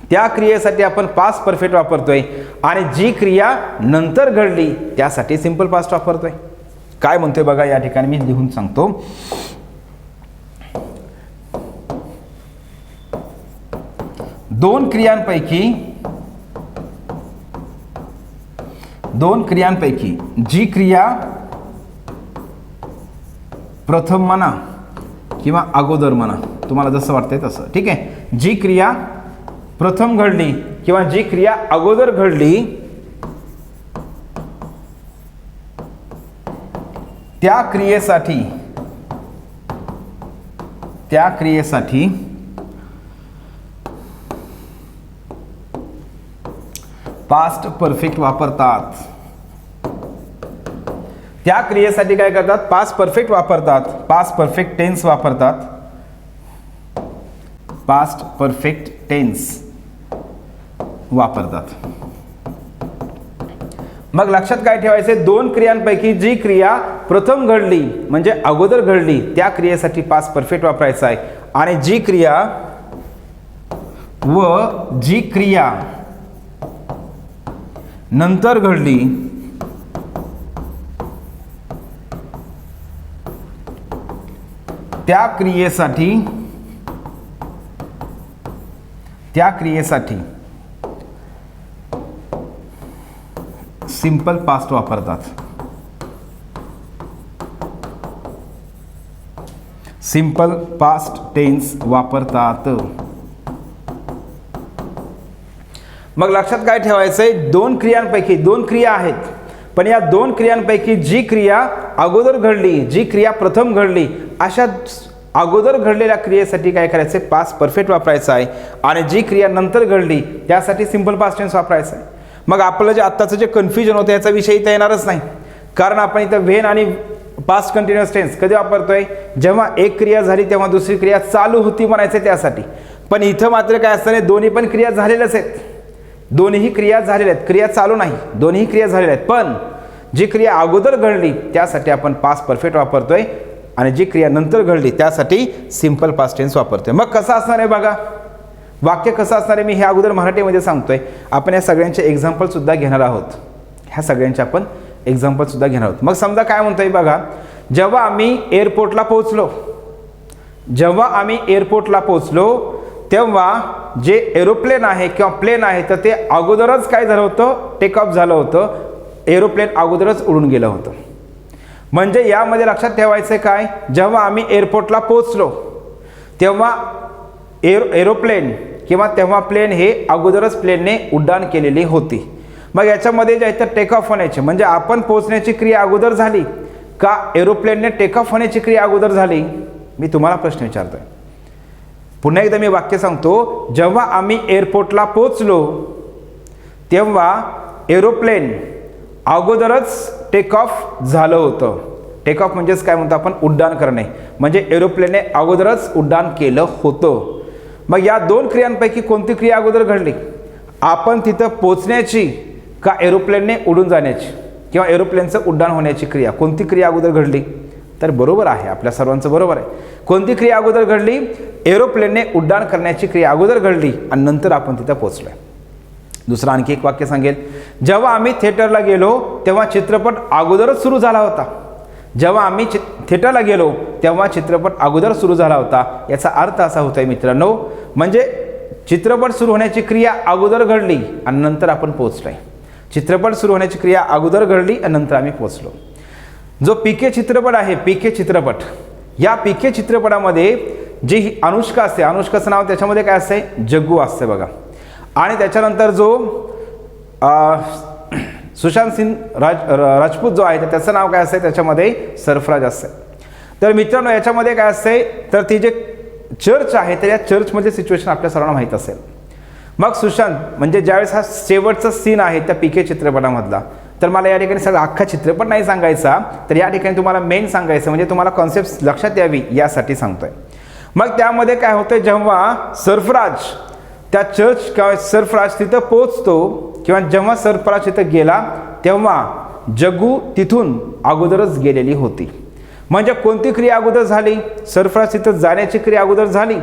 त्या क्रियेसाठी आपण पास्ट परफेक्ट वापरतोय आणि जी क्रिया नंतर घडली त्यासाठी सिंपल पास्ट वापरतोय. काय म्हणतोय बघा या ठिकाणी मी लिहून सांगतो. दोन क्रियांपैकी जी क्रिया प्रथम म्हणा किंवा अगोदर म्हणा, तुम्हाला जसं वाटतंय तसं. ठीक आहे. जी क्रिया प्रथम घडली किंवा जी क्रिया अगोदर घडली त्या क्रियेसाठी पास्ट परफेक्ट वापरतात. त्या क्रियेसाठी काय करतात, पास्ट परफेक्ट वापरतात, पास्ट परफेक्ट टेन्स वापरतात, पास्ट परफेक्ट टेन्स वापरतात. मग लक्षात काय ठेवायचे, दोन क्रियांपैकी जी क्रिया प्रथम घडली म्हणजे अगोदर घडली त्या क्रियेसाठी पास्ट परफेक्ट वापरायचा आहे आणि जी क्रिया नंतर घडली त्या क्रियेसाठी सिंपल पास्ट वापरतात. सिंपल पास्ट टेन्स वापरतात. मग लक्षात काय ठेवायचंय, दोन क्रिया आहेत, पण या दोन क्रियांपैकी जी क्रिया अगोदर घडली, जी क्रिया प्रथम घडली, अशा अगोदर घडलेल्या क्रियेसाठी काय करायचं, पास्ट परफेक्ट वापरायचं आहे आणि जी क्रिया नंतर घडली त्यासाठी सिंपल पास्ट टेन्स वापरायचं आहे. मग आपलं जे आत्ताचं जे कन्फ्युजन होतं याचा विषय इथं येणारच नाही, कारण आपण इथं व्हेन आणि पास्ट कंटिन्युअस टेन्स कधी वापरतोय, जेव्हा एक क्रिया झाली तेव्हा दुसरी क्रिया चालू होती म्हणायचं त्यासाठी. पण इथं मात्र काय असतं, दोन्ही पण क्रिया झालेल्याच आहेत, दोन्ही क्रिया झालेल्या आहेत, क्रिया चालू नाही, दोन्ही क्रिया झालेल्या आहेत. पण जी क्रिया अगोदर घडली त्यासाठी आपण पास्ट परफेक्ट वापरतोय आणि जी क्रिया नंतर घडली त्यासाठी सिंपल पास्ट टेन्स वापरतोय. मग कसं असणार आहे बघा, वाक्य कसं असणार आहे मी हे अगोदर मराठीमध्ये सांगतोय. आपण या सगळ्यांचे एक्झाम्पल सुद्धा घेणार आहोत, ह्या सगळ्यांचे आपण एक्झाम्पल सुद्धा घेणार आहोत. मग समजा काय म्हणतोय बघा, जेव्हा आम्ही एअरपोर्टला पोहोचलो तेव्हा जे एरोप्लेन आहे किंवा प्लेन आहे तर ते अगोदरच काय झालं होतं, टेक ऑफ झालं होतं, एरोप्लेन अगोदरच उडून गेलं होतं. म्हणजे यामध्ये लक्षात ठेवायचं काय, जेव्हा आम्ही एअरपोर्टला पोहोचलो तेव्हा एरोप्लेन किंवा तेव्हा प्लेन हे अगोदरच प्लेनने उड्डाण केलेली होती. मग याच्यामध्ये जे आहे तर टेक ऑफ होण्याची म्हणजे आपण पोहोचण्याची क्रिया अगोदर झाली का एरोप्लेनने टेक ऑफ होण्याची क्रिया अगोदर झाली, मी तुम्हाला प्रश्न विचारतोय. पुन्हा एकदा मी वाक्य सांगतो, जेव्हा आम्ही एअरपोर्टला पोहोचलो तेव्हा एरोप्लेन अगोदरच टेक ऑफ झालं होतं. टेक ऑफ म्हणजेच काय म्हणतो आपण, उड्डाण करणे, म्हणजे एरोप्लेनने अगोदरच उड्डाण केलं होतं. मग या दोन क्रियांपैकी कोणती क्रिया अगोदर घडली, आपण तिथं पोहोचण्याची का एरोप्लेनने उडून जाण्याची किंवा एरोप्लेनचं उड्डाण होण्याची क्रिया, कोणती क्रिया अगोदर घडली, तर बरोबर आहे, आपल्या सर्वांचं बरोबर आहे. कोणती क्रिया अगोदर घडली, एरोप्लेनने उड्डाण करण्याची क्रिया अगोदर घडली आणि नंतर आपण तिथं पोहोचलोय. दुसरं आणखी एक वाक्य सांगेल, जेव्हा आम्ही थिएटरला गेलो तेव्हा चित्रपट अगोदरच सुरू झाला होता. जेव्हा आम्ही थिएटरला गेलो तेव्हा चित्रपट अगोदर सुरू झाला होता. याचा अर्थ असा होतोय मित्रांनो, म्हणजे चित्रपट सुरू होण्याची क्रिया अगोदर घडली आणि नंतर आपण पोहोचलोय. चित्रपट सुरू होण्याची क्रिया अगोदर घडली आणि नंतर आम्ही पोहोचलो. जो पीके चित्रपट आहे, पीके चित्रपट, या पीके चित्रपटामध्ये जी अनुष्का असते, अनुष्काचं नाव त्याच्यामध्ये काय असते, जग्गू असते बघा. आणि त्याच्यानंतर जो सुशांत सिंग राजपूत जो आहे त्याचं नाव काय असते, त्याच्यामध्ये सरफराज असते. तर मित्रांनो याच्यामध्ये काय असते, तर ती जे चर्च आहे तर या चर्चमध्ये सिच्युएशन आपल्या सर्वांना माहीत असेल. मग सुशांत म्हणजे ज्यावेळेस हा शेवटचा सीन आहे त्या पीके चित्रपटामधला, तर मला या ठिकाणी सगळा अख्खा चित्रपट नाही सांगायचा, तर या ठिकाणी तुम्हाला मेन सांगायचं म्हणजे तुम्हाला कॉन्सेप्ट लक्षात यावी यासाठी सांगतोय. मग त्यामध्ये काय होतं, जेव्हा सरफराज त्या चर्च किंवा सरफराज तिथं पोहोचतो किंवा जेव्हा सरफराज तिथं गेला तेव्हा जग्गू तिथून अगोदरच गेलेली होती. म्हणजे कोणती क्रिया अगोदर झाली, सरफराज तिथं जाण्याची क्रिया अगोदर झाली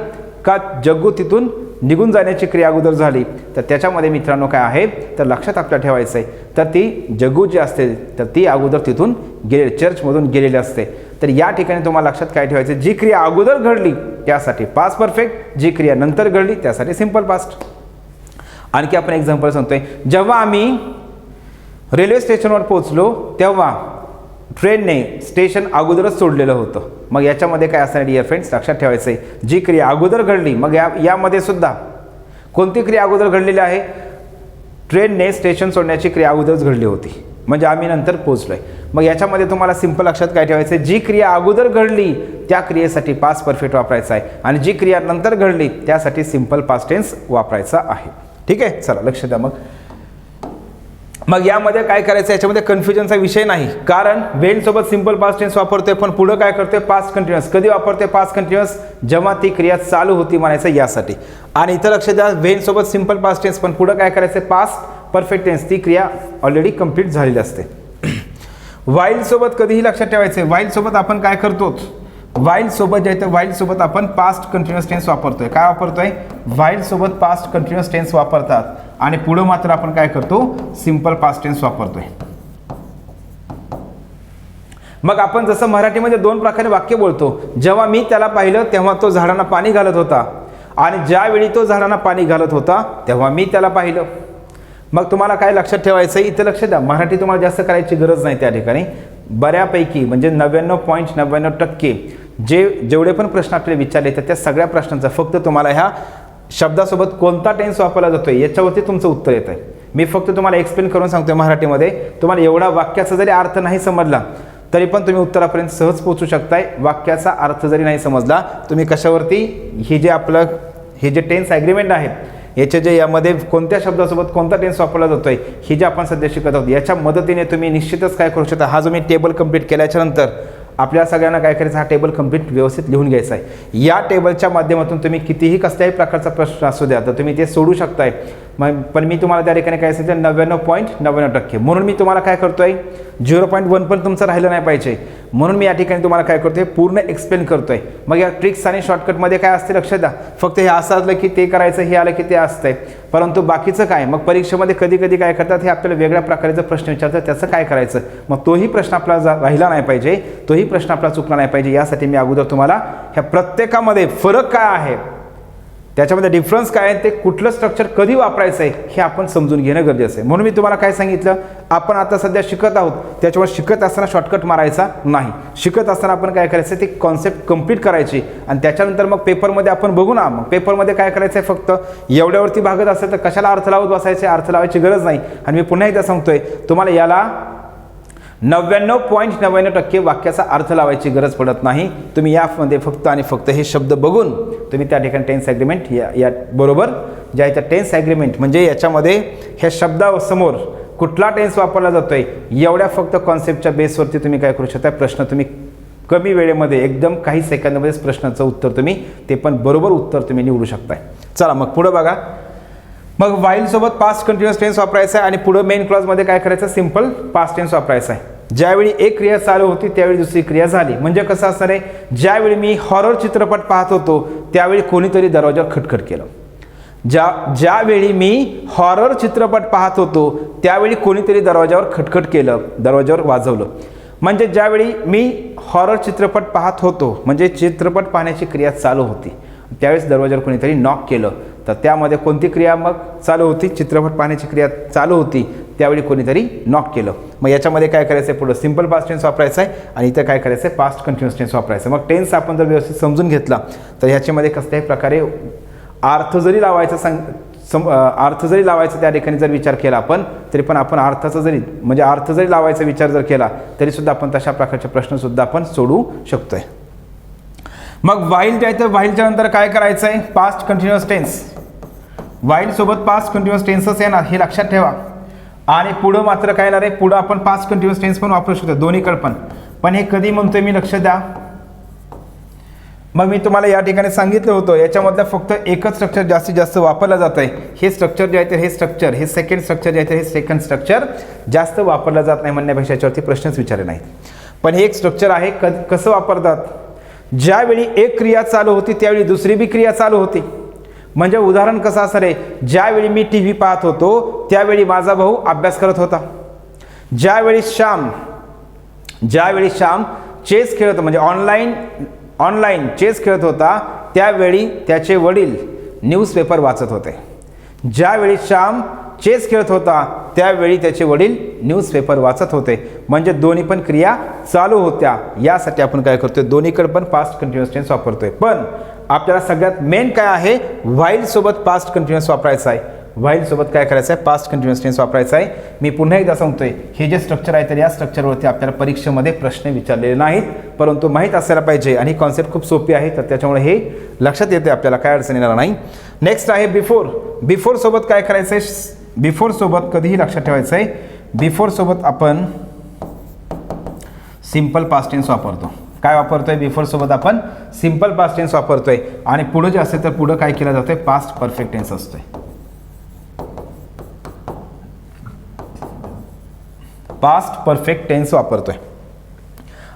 का जग्गू तिथून निघून जाण्याची क्रिया अगोदर झाली, तर त्याच्यामध्ये मित्रांनो काय आहे तर लक्षात आपल्याला ठेवायचं आहे, तर ती जग्गू जी असते तर ती अगोदर तिथून गेले चर्चमधून गेलेली असते. तर या ठिकाणी तुम्हाला लक्षात काय ठेवायचं, जी क्रिया अगोदर घडली त्यासाठी पास्ट परफेक्ट, जी क्रिया नंतर घडली त्यासाठी सिंपल पास्ट. आणखी आपण एक्झाम्पल सांगतोय, जेव्हा आम्ही रेल्वे स्टेशनवर पोहोचलो तेव्हा ट्रेनने स्टेशन अगोदरच सोडलेलं होतं. मग याच्यामध्ये काय असणार डिअर फ्रेंड्स, लक्षात ठेवायचं आहे, जी क्रिया अगोदर घडली, मग यामध्ये सुद्धा कोणती क्रिया अगोदर घडलेली आहे, ट्रेनने स्टेशन सोडण्याची क्रिया अगोदरच घडली होती, म्हणजे आम्ही नंतर पोहोचलोय. मग याच्यामध्ये तुम्हाला सिंपल लक्षात काय ठेवायचं आहे, जी क्रिया अगोदर घडली त्या क्रियेसाठी पास्ट परफेक्ट वापरायचा आहे आणि जी क्रिया नंतर घडली त्यासाठी सिंपल पास्ट टेन्स वापरायचा आहे. ठीक आहे, चला लक्ष द्या. मग यामध्ये काय करायचं, याच्यामध्ये कन्फ्युजनचा विषय नाही, कारण वेन सोबत सिंपल पास्ट टेन्स वापरतोय पण पुढे काय करतोय पास्ट कंटिन्युअस. कधी वापरतोय पास्ट कंटिन्युअस, जेव्हा ती क्रिया चालू होती म्हणायचं यासाठी. आणि इथं लक्ष द्या, वेन सोबत सिंपल पास्ट टेन्स पण पुढे काय करायचं पास्ट परफेक्ट टेन्स, ती क्रिया ऑलरेडी कंप्लीट झालेली असते. वाईल सोबत कधीही लक्षात ठेवायचं, वाईल सोबत आपण काय करतो, वाईल सोबत जे आहे तर वाईल सोबत आपण पास्ट कंटिन्युअस टेन्स वापरतोय. काय वापरतोय, वाईल सोबत पास्ट कंटिन्युअस टेन्स वापरतात आणि पुढे मात्र आपण काय करतो सिंपल पास्ट टेन्स वापरतोय. मग आपण जसं मराठीमध्ये दोन प्रकारे वाक्य बोलतो, जेव्हा मी त्याला पाहिलं तेव्हा तो झाडांना पाणी घालत होता आणि ज्यावेळी तो झाडांना पाणी घालत होता तेव्हा मी त्याला पाहिलं. मग तुम्हाला काय लक्षात ठेवायचं, इथं लक्ष द्या, मराठी तुम्हाला जास्त करायची गरज नाही. त्या ठिकाणी बऱ्यापैकी म्हणजे 99.99% जेवढे पण प्रश्न आपल्याला विचारले तर त्या सगळ्या प्रश्नांचा फक्त तुम्हाला ह्या शब्दासोबत कोणता टेन्स वापरला जातोय याच्यावरती तुमचं उत्तर येत आहे. मी फक्त तुम्हाला एक्सप्लेन करून सांगतोय मराठीमध्ये. तुम्हाला एवढा वाक्याचा जरी अर्थ नाही समजला तरी पण तुम्ही उत्तरापर्यंत सहज पोहोचू शकताय. वाक्याचा अर्थ जरी नाही समजला, तुम्ही कशावरती हे जे टेन्स ॲग्रीमेंट आहे याचे जे यामध्ये कोणत्या शब्दासोबत कोणता टेन्स वापरला जातोय हे जे आपण सध्या शिकत आहोत याच्या मदतीने तुम्ही निश्चितच काय करू शकता. हा जो मी टेबल कंप्लीट केल्याच्यानंतर आपल्या सगळ्यांना काय करायचं, हा टेबल कंप्लीट व्यवस्थित लिहून घ्यायचा आहे. या टेबलच्या माध्यमातून तुम्ही कितीही कसल्याही प्रकारचा प्रश्न असू द्या तर तुम्ही ते सोडू शकताय. पण मी तुम्हाला त्या ठिकाणी काय सांगितलं 99.99%. म्हणून मी तुम्हाला काय करतोय 0.1 पण तुमचं राहिलं नाही पाहिजे म्हणून मी या ठिकाणी तुम्हाला काय करतोय पूर्ण एक्सप्लेन करतोय. मग या ट्रिक्स आणि शॉर्टकटमध्ये काय असते लक्षात द्या. फक्त हे असं असलं की ते करायचं, हे आलं की ते असतंय, परंतु बाकीचं काय, मग परीक्षेमध्ये कधी कधी काय करतात हे आपल्याला वेगळ्या प्रकारचा प्रश्न विचारतात, त्याचं काय करायचं. मग तोही प्रश्न आपला राहिला नाही पाहिजे, तोही प्रश्न आपला चुकला नाही पाहिजे. यासाठी मी अगोदर तुम्हाला ह्या प्रत्येकामध्ये फरक काय आहे त्याच्यामध्ये डिफरन्स काय आहे, ते कुठलं स्ट्रक्चर कधी वापरायचं आहे हे आपण समजून घेणं गरजेचं आहे. म्हणून मी तुम्हाला काय सांगितलं, आपण आता सध्या शिकत आहोत, त्याच्यामुळे शिकत असताना शॉर्टकट मारायचा नाही. शिकत असताना आपण काय करायचं, ते कॉन्सेप्ट कंप्लीट करायची आणि त्याच्यानंतर मग पेपरमध्ये आपण बघू ना, मग पेपरमध्ये काय करायचं आहे, फक्त एवढ्यावरती भागत असेल तर कशाला अर्थ लावत बसायचे, अर्थ लावायची गरज नाही. आणि मी पुन्हा एकदा सांगतोय तुम्हाला, याला 99.99% वाक्याचा अर्थ लावायची गरज पडत नाही. तुम्ही यामध्ये फक्त आणि फक्त हे शब्द बघून तुम्ही त्या ठिकाणी टेन्स ॲग्रीमेंट या बरोबर ज्या आहे त्या टेन्स ॲग्रीमेंट म्हणजे याच्यामध्ये ह्या शब्दासमोर कुठला टेन्स वापरला जातोय एवढ्या फक्त कॉन्सेप्टच्या बेसवरती तुम्ही काय करू शकता, प्रश्न तुम्ही कमी वेळेमध्ये एकदम काही सेकंदामध्येच प्रश्नाचं उत्तर तुम्ही ते पण बरोबर उत्तर तुम्ही निवडू शकताय. चला मग पुढे बघा. मग व्हाईल सोबत पास्ट कंटिन्युअस टेन्स वापरायचा आहे आणि पुढे मेन क्लॉजमध्ये काय करायचं, सिंपल पास्ट टेन्स वापरायचा आहे. ज्यावेळी एक क्रिया चालू होती त्यावेळी दुसरी क्रिया झाली. म्हणजे कसं असणार आहे, ज्यावेळी मी हॉरर चित्रपट पाहत होतो त्यावेळी कोणीतरी दरवाजावर खटखट केलं. ज्यावेळी मी हॉरर चित्रपट पाहत होतो त्यावेळी कोणीतरी दरवाजावर खटखट केलं, दरवाजावर वाजवलं. म्हणजे ज्यावेळी मी हॉरर चित्रपट पाहत होतो म्हणजे चित्रपट पाहण्याची क्रिया चालू होती, त्यावेळेस दरवाजावर कोणीतरी नॉक केलं, तर त्यामध्ये कोणती क्रिया मग चालू होती, चित्रपट पाहण्याची क्रिया चालू होती, त्यावेळी कोणीतरी नॉक केलं. मग याच्यामध्ये काय करायचं आहे, पुढं सिंपल पास्ट टेन्स वापरायचं आहे आणि इथं काय करायचं आहे, पास्ट कंटिन्युअस टेन्स वापरायचं. मग टेन्स आपण जर व्यवस्थित समजून घेतला तर ह्याच्यामध्ये कसल्याही प्रकारे अर्थ जरी लावायचा त्या ठिकाणी जर विचार केला आपण तरी पण आपण अर्थाचा जरी म्हणजे अर्थ जरी लावायचा विचार जर केला तरी सुद्धा आपण तशा प्रकारचे प्रश्नसुद्धा आपण सोडवू शकतोय. मग व्हाईल जे आहे तर व्हाईलच्या नंतर काय करायचं आहे, पास्ट कंटिन्युअस टेन्स. व्हाईल सोबत पास्ट कंटिन्युअस टेन्सच येणार हे लक्षात ठेवा. आणि पुढं मात्र काय येणार आहे, पुढं आपण पास्ट कंटिन्युअस टेन्स पण वापरू शकतो दोन्हीकडे पण हे कधी म्हणतोय मी, लक्ष द्या. मग मी तुम्हाला या ठिकाणी सांगितलं होतं याच्यामधलं फक्त एकच स्ट्रक्चर जास्तीत जास्त वापरलं जात आहे. हे स्ट्रक्चर जे आहे तर हे स्ट्रक्चर, हे सेकंड स्ट्रक्चर जे आहे तर हे सेकंड स्ट्रक्चर जास्त वापरलं जात नाही म्हणण्यापेक्षा याच्यावरती प्रश्नच विचारले नाहीत. पण हे एक स्ट्रक्चर आहे. कसं वापरतात, ज्यावेळी एक क्रिया चालू होती त्यावेळी दुसरी बी क्रिया चालू होती. म्हणजे उदाहरण कसं असणार आहे, ज्यावेळी मी टी व्ही पाहत होतो त्यावेळी माझा भाऊ अभ्यास करत होता. ज्यावेळी श्याम चेस खेळत म्हणजे ऑनलाईन चेस खेळत होता त्यावेळी त्याचे वडील न्यूजपेपर वाचत होते. ज्यावेळी श्याम चेस खेळत होता त्यावेळी त्याचे वडील न्यूजपेपर वाचत होते. म्हणजे दोन्ही पण क्रिया चालू होत्या. यासाठी आपण काय करतोय, दोन्हीकडे पण पास्ट कंटिन्युअस टेन्स वापरतोय. पण आपल्याला सगळ्यात मेन काय आहे, व्हाईल सोबत पास्ट कंटिन्युअस वापरायचं आहे. व्हाईल सोबत काय करायचं आहे, पास्ट कंटिन्युअस टेन्स वापरायचं आहे. मी पुन्हा एकदा सांगतोय, हे जे स्ट्रक्चर आहे तर या स्ट्रक्चरवरती आपल्याला परीक्षेमध्ये प्रश्न विचारलेले नाहीत, परंतु माहीत असायला पाहिजे आणि कॉन्सेप्ट खूप सोपी आहे तर त्याच्यामुळे हे लक्षात येते आपल्याला, काय अडचण येणार नाही. नेक्स्ट आहे बिफोर. बिफोर सोबत काय करायचं आहे, बिफोर सोबत कधीही लक्षात ठेवायचं आहे, बिफोर सोबत आपण सिंपल पास्ट टेन्स वापरतो. काय वापरतोय, बिफोर सोबत आपण सिंपल पास्ट टेन्स वापरतोय. आणि पुढे जे असेल तर पुढे काय केलं जातंय, पास्ट परफेक्ट टेन्स असतोय. पास्ट परफेक्ट टेन्स वापरतोय.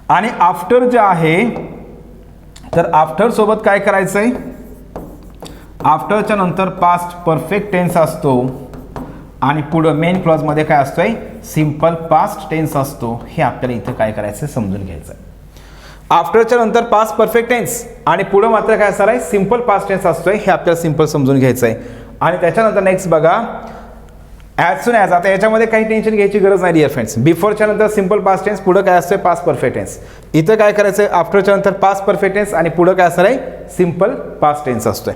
आणि आफ्टर जे आहे तर आफ्टर सोबत काय करायचंय, आफ्टरच्या नंतर पास्ट परफेक्ट टेन्स असतो आणि पुढं मेन क्लॉजमध्ये काय असतोय, सिंपल पास्ट टेन्स असतो. हे आपल्याला इथं काय करायचं समजून घ्यायचं आहे. आफ्टरच्या नंतर पास्ट परफेक्ट टेन्स आणि पुढं मात्र काय असणार आहे, सिंपल पास्ट टेन्स असतोय. हे आपल्याला सिंपल समजून घ्यायचं आहे. आणि त्याच्यानंतर नेक्स्ट बघा, ॲज सून ॲज. आता याच्यामध्ये काही टेन्शन घ्यायची गरज नाही डिअर फ्रेंड्स. बिफोरच्या नंतर सिंपल पास्ट टेन्स, पुढं काय असतोय, पास्ट परफेक्ट टेन्स. इथं काय करायचं आहे, आफ्टरच्या नंतर पास्ट परफेक्ट टेन्स आणि पुढं काय असणार आहे, सिंपल पास्ट टेन्स असतोय.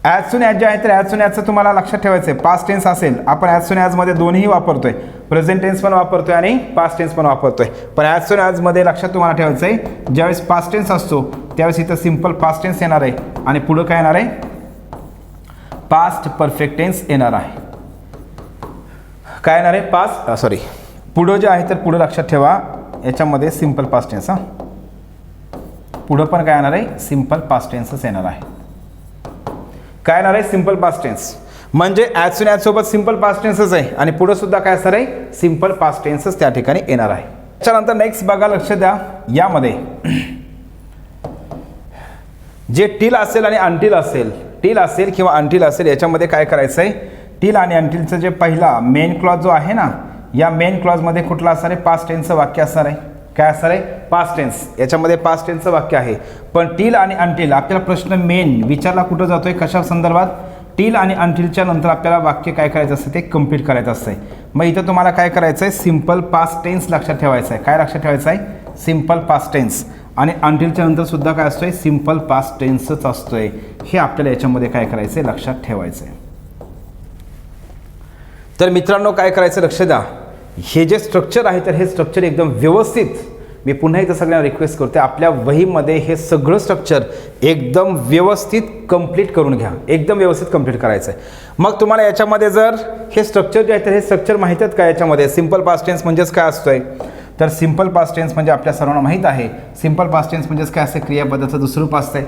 ॲज सून ॲज जे आहे तर ॲज सून ॲजचं तुम्हाला लक्षात ठेवायचं आहे. पास्ट टेन्स असेल आपण ॲज सून ॲजमध्ये दोन्ही वापरतोय, प्रेझेंट टेन्स पण वापरतोय आणि पास्ट टेन्स पण वापरतोय. पण ॲज सून ॲजमध्ये लक्षात तुम्हाला ठेवायचं आहे, ज्यावेळेस पास्ट टेन्स असतो त्यावेळेस इथं सिंपल पास्ट टेन्स येणार आहे आणि पुढं काय येणार आहे, पास्ट परफेक्ट टेन्स येणार आहे. काय येणार आहे, पुढं जे आहे तर पुढं लक्षात ठेवा याच्यामध्ये सिंपल पास्ट टेन्स. पुढं पण काय येणार आहे, सिंपल पास्ट टेन्सच येणार आहे. काय येणार आहे, सिंपल पास्ट टेन्स. म्हणजे ॲज सून ॲज सोबत सिंपल पास्ट टेन्सच आहे आणि पुढं सुद्धा काय असणार आहे, सिंपल पास्ट टेन्सच त्या ठिकाणी येणार आहे. त्याच्यानंतर नेक्स्ट बघा, लक्ष द्या, यामध्ये जे टिल असेल आणि अनटिल असेल, टिल असेल किंवा अनटिल असेल, याच्यामध्ये काय करायचं आहे, टिल आणि अनटिलचं जे पहिला मेन क्लॉज जो आहे ना, या मेन क्लॉजमध्ये कुठला असणार आहे, पास्ट टेन्सचं वाक्य असणार आहे. काय असणार आहे, पास्ट टेन्स. याच्यामध्ये पास्ट टेन्सचं वाक्य आहे. पण टिल आणि अनटिल आपल्याला प्रश्न मेन विचारला कुठं जातोय, कशा संदर्भात, टिल आणि अनटिलच्या नंतर आपल्याला वाक्य काय करायचं असतं ते कंप्लीट करायचं असतं. मग इथं तुम्हाला काय करायचं आहे, सिम्पल पास्ट टेन्स लक्षात ठेवायचं आहे. काय लक्षात ठेवायचं आहे, सिम्पल पास्ट टेन्स. आणि अनटिलच्या नंतर सुद्धा काय असतोय, सिम्पल पास्ट टेन्सच असतोय. हे आपल्याला याच्यामध्ये काय करायचं आहे, लक्षात ठेवायचं आहे. तर मित्रांनो काय करायचं, लक्ष द्या. हे जे स्ट्रक्चर आहे तर हे स्ट्रक्चर एकदम व्यवस्थित, मी पुन्हा एकदा सगळ्यांना रिक्वेस्ट करते, आपल्या वहीमध्ये हे सगळं स्ट्रक्चर एकदम व्यवस्थित कंप्लीट करून घ्या. एकदम व्यवस्थित कंप्लीट करायचं आहे. मग तुम्हाला याच्यामध्ये जर हे स्ट्रक्चर जे आहे तर हे स्ट्रक्चर माहीत आहेत का, याच्यामध्ये सिम्पल पास्ट टेन्स म्हणजेच काय असतोय, तर सिम्पल पास्ट टेन्स म्हणजे आपल्या सर्वांना माहीत आहे. सिम्पल पास्ट टेन्स म्हणजेच काय असते, क्रियापदाचं दुसरं रूप असते.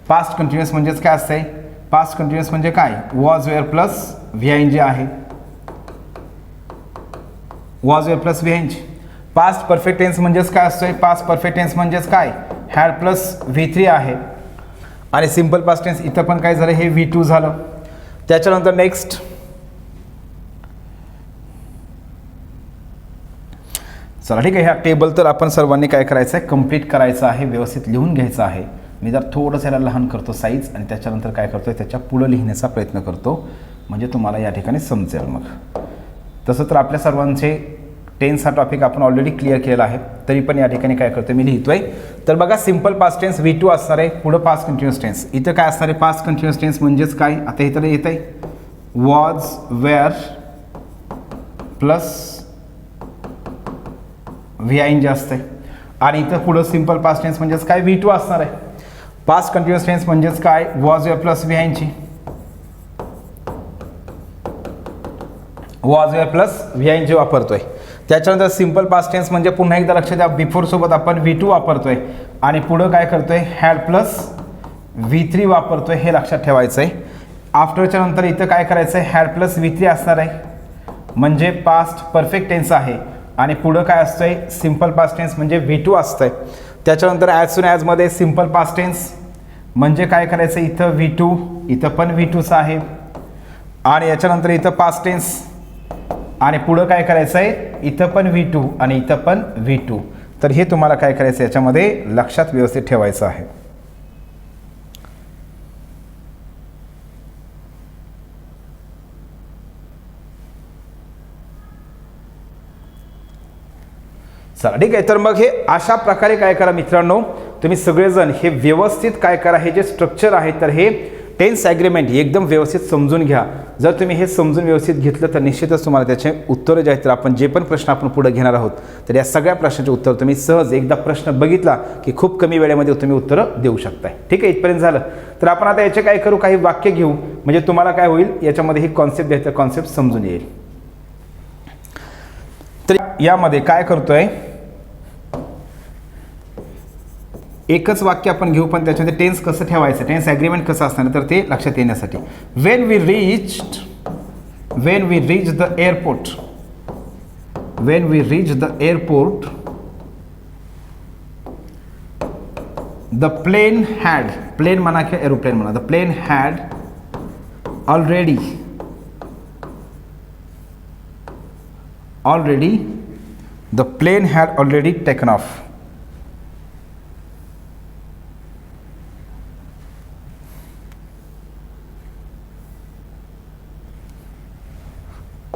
पास्ट कंटिन्युअस म्हणजेच काय असते, पास्ट कंटिन्युअस म्हणजे काय, वॉज वेअर प्लस व्हीआयएनजी आहे. Was were plus V I N G. Past perfect tense म्हणजेच काय असतोय, पास्ट परफेक्ट टेन्स म्हणजेच काय, हॅड प्लस V3 आहे. आणि सिम्पल पास्ट टेन्स इथं पण काय झालं, हे V2 झालं. त्याच्यानंतर नेक्स्ट चला ठीक आहे, ह्या टेबल तर आपण सर्वांनी काय करायचं आहे, कंप्लीट करायचं आहे, व्यवस्थित लिहून घ्यायचं आहे. मी जर थोडंसं याला लहान करतो साईज, आणि त्याच्यानंतर काय करतो आहे, त्याच्या पुढं लिहिण्याचा प्रयत्न करतो, म्हणजे तुम्हाला या ठिकाणी समजेल. मग तसं तर आपल्या सर्वांचे टेन्स हा टॉपिक आपण ऑलरेडी क्लिअर केला आहे, तरी पण या ठिकाणी काय करतो मी लिहितोय. तर बघा, सिम्पल पास्ट टेन्स V2 असणार आहे, पुढं पास्ट कंटिन्युअस टेन्स. इथं काय असणार आहे, पास्ट कंटिन्युअस टेन्स म्हणजेच काय, आता इथं येत आहे वॉज वेअर प्लस व्हीआयएनजी असते. आणि इथं पुढं सिम्पल पास्ट टेन्स म्हणजेच काय, V2 असणार आहे. पास्ट कंटिन्युअस टेन्स म्हणजेच काय, was were plus V I N G. Was were plus V I N G वापरतोय. त्याच्यानंतर सिम्पल पास्ट टेन्स म्हणजे पुन्हा एकदा लक्ष द्या, बिफोर सोबत आपण V2 वापरतोय, आणि पुढं काय करतोय, हॅड प्लस V3 वापरतोय, हे लक्षात ठेवायचं आहे. आफ्टरच्या नंतर इथं काय करायचं आहे, हॅड प्लस V3 असणार आहे, म्हणजे पास्ट परफेक्ट टेन्स आहे. आणि पुढं काय असतंय, सिम्पल पास्ट टेन्स म्हणजे V2 असतंय. त्याच्यानंतर ॲज सून ॲजमध्ये सिम्पल पास्ट टेन्स म्हणजे काय करायचं, इथं V2, इथं पण V2च आहे. आणि याच्यानंतर इथं पास्ट टेन्स, आणि पुढं काय करायचं आहे, इथं पण V2 आणि इथं पण V2. तर हे तुम्हाला काय करायचं, याच्यामध्ये लक्षात व्यवस्थित ठेवायचं आहे. चला ठीक आहे. तर मग हे अशा प्रकारे काय करा मित्रांनो, तुम्ही सगळेजण हे व्यवस्थित काय करा, हे जे स्ट्रक्चर आहे तर हे टेन्स ॲग्रीमेंट एकदम व्यवस्थित समजून घ्या. जर तुम्ही हे समजून व्यवस्थित घेतलं तर निश्चितच तुम्हाला त्याचे उत्तरं जे आहेत, तर आपण जे पण प्रश्न आपण पुढे घेणार आहोत तर या सगळ्या प्रश्नाचे उत्तर तुम्ही सहज एकदा प्रश्न बघितला की खूप कमी वेळेमध्ये तुम्ही उत्तरं देऊ शकताय. ठीक आहे, इथपर्यंत झालं. तर आपण आता याचे काय करू, काही वाक्य घेऊ, म्हणजे तुम्हाला काय होईल, याच्यामध्ये ही कॉन्सेप्ट आहे तर कॉन्सेप्ट समजून येईल. तर यामध्ये काय करतोय, एकच वाक्य आपण घेऊ, पण त्याच्यामध्ये टेन्स कसं ठेवायचं, टेन्स ॲग्रीमेंट कसं असणार, तर ते लक्षात येण्यासाठी. When we reach the airport, when we reach the airport the plane had, plane म्हणा किंवा एरोप्लेन म्हणा, the plane had already the plane had already taken off.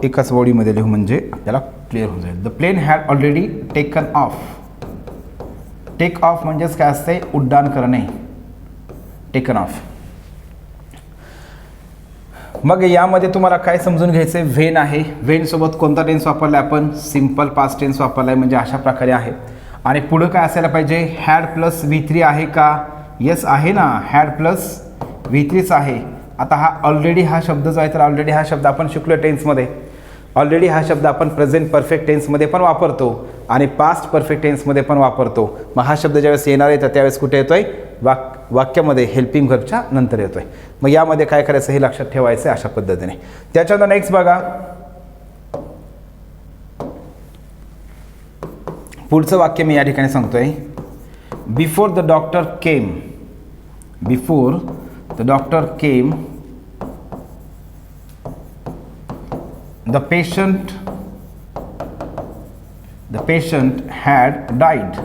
एकाच वडीमध्ये लिहू म्हणजे आपल्याला क्लिअर होऊन जाईल. The plane had already taken off. Take off म्हणजेच काय असते, उड्डाण करणे, टेकन ऑफ. मग यामध्ये तुम्हाला काय समजून घ्यायचं आहे, व्हेन आहे, व्हेन सोबत कोणता टेन्स वापरला आपण, सिम्पल पास्ट टेन्स वापरला आहे, म्हणजे अशा प्रकारे आहे. आणि पुढं काय असायला पाहिजे, हॅड प्लस V3 आहे का, येस आहे ना, हॅड प्लस V3च आहे. आता हा ऑलरेडी हा शब्द जो आहे तर ऑलरेडी हा शब्द आपण शिकलो टेन्समध्ये. ऑलरेडी हा शब्द आपण प्रेझेंट परफेक्ट टेन्समध्ये पण वापरतो आणि पास्ट परफेक्ट टेन्समध्ये पण वापरतो. मग हा शब्द ज्यावेळेस येणार आहे तर त्यावेळेस कुठे येतोय, वाक्यामध्ये हेल्पिंग व्हर्बच्या नंतर येतोय. मग यामध्ये काय करायचं हे लक्षात ठेवायचं अशा पद्धतीने. त्याच्यानंतर नेक्स्ट बघा, पुढचं वाक्य मी या ठिकाणी सांगतोय, before the doctor came, before the doctor came the patient the patient had died.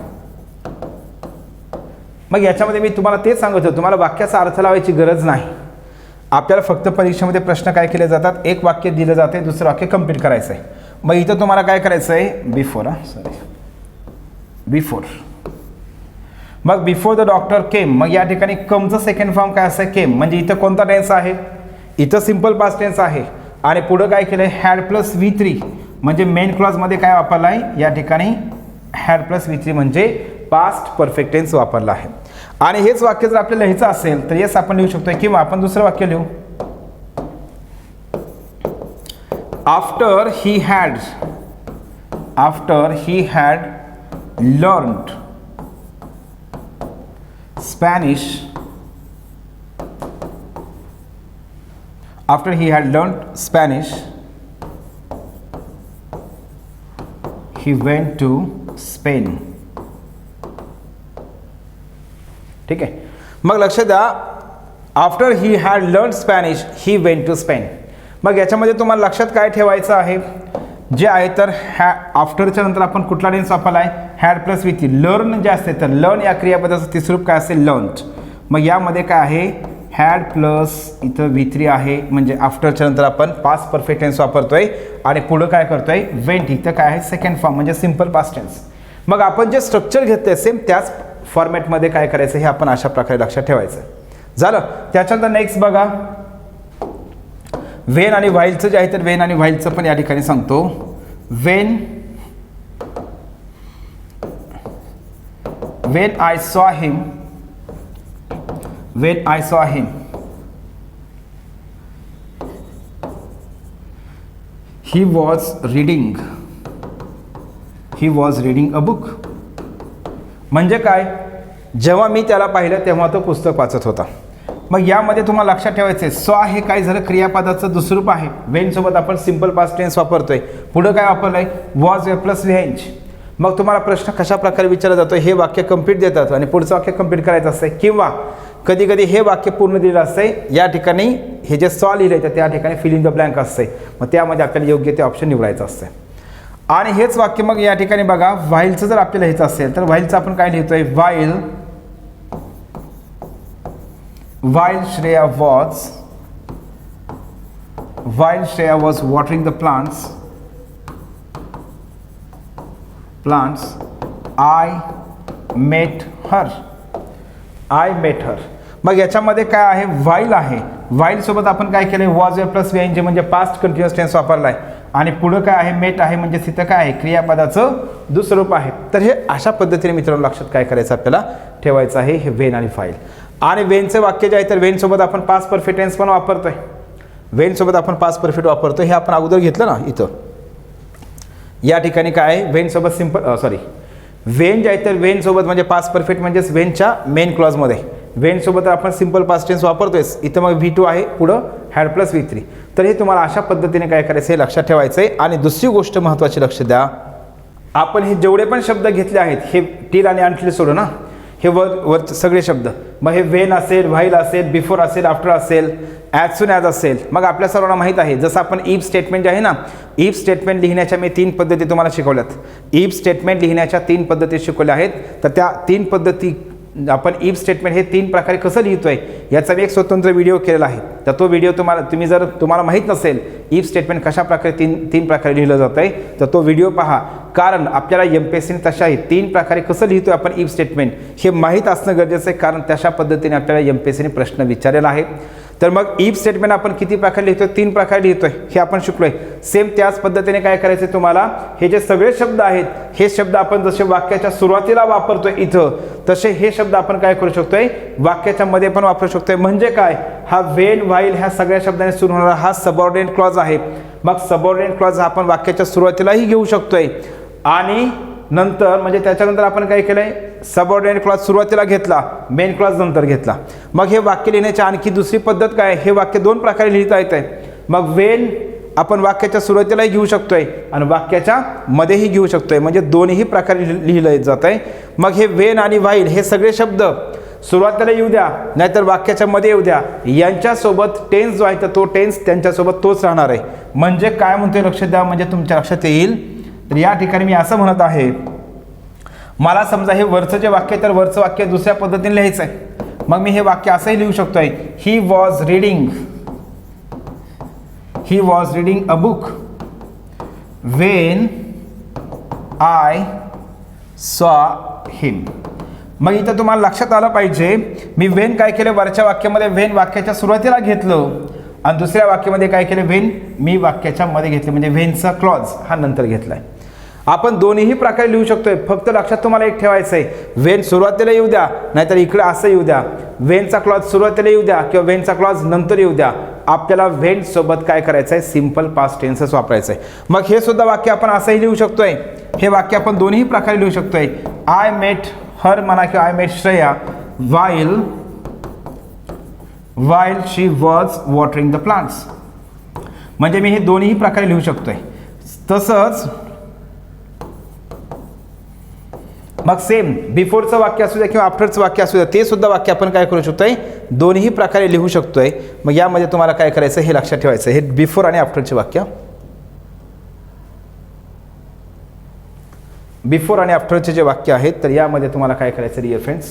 मग याच्यामध्ये मी तुम्हाला तेच सांगत होतो, तुम्हाला वाक्याचा अर्थ लावायची गरज नाही. आपल्याला फक्त परीक्षेमध्ये प्रश्न काय केले जातात, एक वाक्य दिलं जाते, दुसरं वाक्य कंप्लीट करायचं आहे. मग इथं तुम्हाला काय करायचं आहे, बिफोर. मग बिफोर द डॉक्टर केम, मग या ठिकाणी कमचं सेकंड फॉर्म काय असं केम, म्हणजे इथं कोणता टेन्स आहे, इथं सिम्पल पास्ट टेन्स आहे. आणि पुढं काय केलं आहे, हॅड प्लस V3, म्हणजे मेन क्लॉजमध्ये काय वापरला आहे, या ठिकाणी हॅड प्लस V3 म्हणजे पास्ट परफेक्ट टेन्स वापरला आहे. आणि हेच वाक्य जर आपल्याला लिहायचं असेल तर येस आपण लिहू शकतो, किंवा आपण दुसरं वाक्य लिहू, after he had learned Spanish, after he had learned Spanish, he went to Spain. ठीक आहे. मग लक्ष द्या, after he had learn Spanish he went to Spain. मग याच्यामध्ये तुम्हाला लक्षात काय ठेवायचं आहे, जे आहे तर आफ्टरच्या नंतर आपण कुठला टेन्स वापरला आहे, हॅड प्लस V3. लर्न जे असते तर लर्न या क्रियापदाचं तिसरं रूप काय असेल, लर्न्ड. मग यामध्ये काय आहे, हॅड प्लस इथं V3 आहे, म्हणजे आफ्टरच्या नंतर आपण पास्ट परफेक्ट टेन्स वापरतोय. आणि पुढं काय करतोय, वेंट, इथं काय आहे सेकंड फॉर्म म्हणजे सिम्पल पास्ट टेन्स. मग आपण जे स्ट्रक्चर घेतलंय सेम त्याच फॉर्मॅटमध्ये काय करायचं हे आपण अशा प्रकारे लक्षात ठेवायचं. झालं. त्याच्यानंतर नेक्स्ट बघा, वेन आणि व्हाईलचं जे आहे तर वेन आणि व्हाईलचं पण या ठिकाणी सांगतो. Wien I saw him, he was reading a book. म्हणजे काय, जेव्हा मी त्याला पाहिलं तेव्हा तो पुस्तक वाचत होता. मग यामध्ये तुम्हाला लक्षात ठेवायचं आहे, सॉ हे काय झालं, क्रियापदाचं दुसरं रूप आहे. वेन सोबत आपण सिम्पल पास्ट टेन्स वापरतोय. पुढं काय वापरलंय, वॉज प्लस वेंच. मग तुम्हाला प्रश्न कशा प्रकारे विचारला जातो, हे वाक्य कंप्लीट देतात आणि पुढचं वाक्य कंप्लीट करायचं असतं, किंवा कधी कधी हे वाक्य पूर्ण दिलं असतंय, या ठिकाणी हे जे सॉ लिहिलंय तर त्या ठिकाणी फिल इन द ब्लँक असते. मग त्यामध्ये आपल्याला योग्य ते ऑप्शन निवडायचं असतं. आणि हेच वाक्य मग या ठिकाणी बघा, व्हाईलचं जर आपल्याला लिहायचं असेल तर व्हाईलचं आपण काय लिहितोय, while Shreya was watering the plants, I met her. मग याच्यामध्ये काय आहे, व्हाईल आहे. व्हाईल सोबत आपण काय केलंय, वॉज प्लस VING म्हणजे पास्ट कंटिन्युअस टेन्स वापरलाय. आणि पुढं काय आहे, मेट आहे, म्हणजे तिथं काय आहे, क्रियापदाचं दुसरं रूप आहे. तर हे अशा पद्धतीने मित्रांनो लक्षात काय करायचं आपल्याला ठेवायचं आहे, हे वेन आणि फाईल. आणि वेनचे वाक्य जे आहे तर वेन सोबत आपण पास्ट परफेक्ट टेन्स पण वापरतोय. वेन सोबत आपण पास्ट परफेक्ट वापरतोय, हे आपण अगोदर घेतलं ना. इथं या ठिकाणी काय आहे, वेन सोबत वेन जे आहे तर वेन सोबत म्हणजे पास्ट परफेक्ट म्हणजेच वेनच्या मेन क्लॉजमध्ये वेन सोबत आपण सिम्पल पास्ट टेन्स वापरतोय. इथं मग V2 आहे, पुढं हॅड प्लस V3. तर हे तुम्हाला अशा पद्धतीने काय करायचं हे लक्षात ठेवायचं आहे. आणि दुसरी गोष्ट महत्त्वाची लक्ष द्या, आपण हे जेवढे पण शब्द घेतले आहेत हे टील आणि अनटिल सोडून ना, हे वर सगळे शब्द, मग हे वेन असेल, व्हाईल असेल, बिफोर असेल, आफ्टर असेल, ॲज सून ॲज असेल. मग आपल्या सर्वांना माहीत आहे, जसं आपण इफ स्टेटमेंट जे आहे ना, इफ स्टेटमेंट लिहिण्याच्या मी 3 पद्धती तुम्हाला शिकवल्यात. इफ स्टेटमेंट लिहिण्याच्या 3 पद्धती शिकवल्या आहेत. तर त्या 3 पद्धती आपण इफ स्टेटमेंट हे 3 प्रकारे कसं लिहितोय याचा मी एक स्वतंत्र व्हिडिओ केलेला आहे. तर तो व्हिडिओ तुम्हाला माहीत नसेल इफ स्टेटमेंट कशा प्रकारे तीन प्रकारे लिहिलं जातं आहे, तर तो व्हिडिओ पहा. कारण आपल्याला MPSCने तशाही 3 प्रकारे कसं लिहितोय आपण इफ स्टेटमेंट हे माहीत असणं गरजेचं आहे. कारण तशा पद्धतीने आपल्याला MPSCने प्रश्न विचारलेला आहे. तर मग इफ स्टेटमेंट आपण किती प्रकारे लिहितोय, 3 प्रकारे लिहितोय हे आपण शिकलोय. सेम त्याच पद्धतीने काय करायचं तुम्हाला, हे जे सगळे शब्द आहेत हे शब्द आपण जसे वाक्याच्या सुरुवातीला वापरतोय इथं, तसे हे शब्द आपण काय करू शकतोय, वाक्याच्या मध्ये पण वापरू शकतोय. म्हणजे काय, हा वेन, व्हाईल ह्या सगळ्या शब्दाने सुरू होणारा हा सबऑर्डिनेट क्लॉज आहे. मग सबऑर्डिनेट क्लॉज हा आपण वाक्याच्या सुरुवातीलाही घेऊ शकतोय. आणि नंतर म्हणजे त्याच्यानंतर आपण काय केलंय, सबऑर्डिनेट क्लॉज सुरुवातीला घेतला, मेन क्लॉज नंतर घेतला. मग हे वाक्य लिहिण्याची आणखी दुसरी पद्धत काय, हे वाक्य 2 प्रकारे लिहिता येतंय. मग वेन आपण वाक्याच्या सुरुवातीलाही घेऊ शकतोय आणि वाक्याच्या मध्येही घेऊ शकतोय, म्हणजे दोन्ही प्रकारे लिहिलं जात आहे. मग हे वेन आणि व्हाईल हे सगळे शब्द सुरुवातीला येऊ द्या नाहीतर वाक्याच्या मध्ये येऊ द्या, यांच्यासोबत टेन्स जो आहे तर तो टेन्स त्यांच्यासोबत तोच राहणार आहे. म्हणजे काय म्हणतोय लक्षात द्या, म्हणजे तुमच्या लक्षात येईल तर या ठिकाणी मी असं म्हणत आहे, मला समजा हे वरचं जे वाक्य तर वरचं वाक्य दुसऱ्या पद्धतीने लिहायचं आहे, मग मी हे वाक्य असंही लिहू शकतोय, he was reading a book when I saw him. मग इथं तुम्हाला लक्षात आलं पाहिजे, मी वेन काय केलं, वरच्या वाक्यामध्ये वेन वाक्याच्या सुरुवातीला घेतलं आणि दुसऱ्या वाक्यामध्ये काय केलं, वेन मी वाक्याच्या मध्ये घेतलं, म्हणजे वेनचा क्लॉज हा नंतर घेतलाय. आपण दोन्हीही प्रकारे लिहू शकतोय, फक्त लक्षात तुम्हाला एक ठेवायचं आहे, वेन सुरुवातीला येऊ द्या नाहीतर इकडे असं येऊ द्या, वेनचा क्लॉज सुरुवातीला येऊ द्या किंवा वेनचा क्लॉज नंतर येऊ द्या, आपल्याला वेन सोबत काय करायचं आहे, सिंपल पास्ट टेन्सच वापरायचं आहे. मग हे सुद्धा वाक्य आपण असंही लिहू शकतोय, हे वाक्य आपण दोन्ही प्रकारे लिहू शकतोय, आय मेट हर म्हणा किंवा I met Shreya while she was watering the plants. म्हणजे मी हे दोन्ही प्रकारे लिहू शकतोय. तसंच मग सेम बिफोरचं वाक्य असू द्या किंवा आफ्टरचं वाक्य असू द्या, ते सुद्धा वाक्य आपण काय करू शकतोय, दोन्ही प्रकारे लिहू शकतोय. मग यामध्ये तुम्हाला काय करायचं हे लक्षात ठेवायचं, हे बिफोर आणि आफ्टरचे वाक्य, बिफोर आणि आफ्टरचे जे वाक्य आहेत तर यामध्ये तुम्हाला काय करायचं डिअर फ्रेंड्स,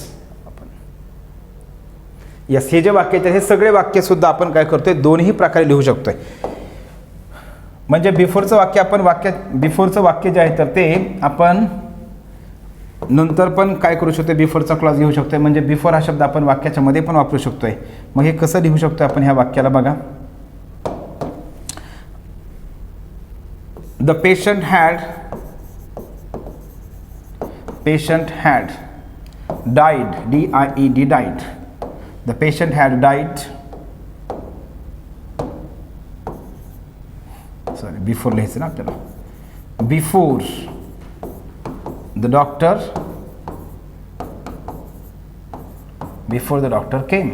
यस हे जे वाक्य आहेत हे सगळे वाक्य सुद्धा आपण काय करतोय, दोन्ही प्रकारे लिहू शकतोय. म्हणजे बिफोरचं वाक्य जे आहे तर ते आपण नंतर पण काय करू शकतो, बिफोरचा क्लॉज घेऊ शकतोय, म्हणजे बिफोर हा शब्द आपण वाक्याच्या मध्ये पण वापरू शकतोय. मग हे कसं लिहू शकतोय आपण ह्या वाक्याला बघा, the patient had died, D-I-E-D, died. The patient had died. Sorry, before लिहायचं ना आपल्याला, before the doctor came.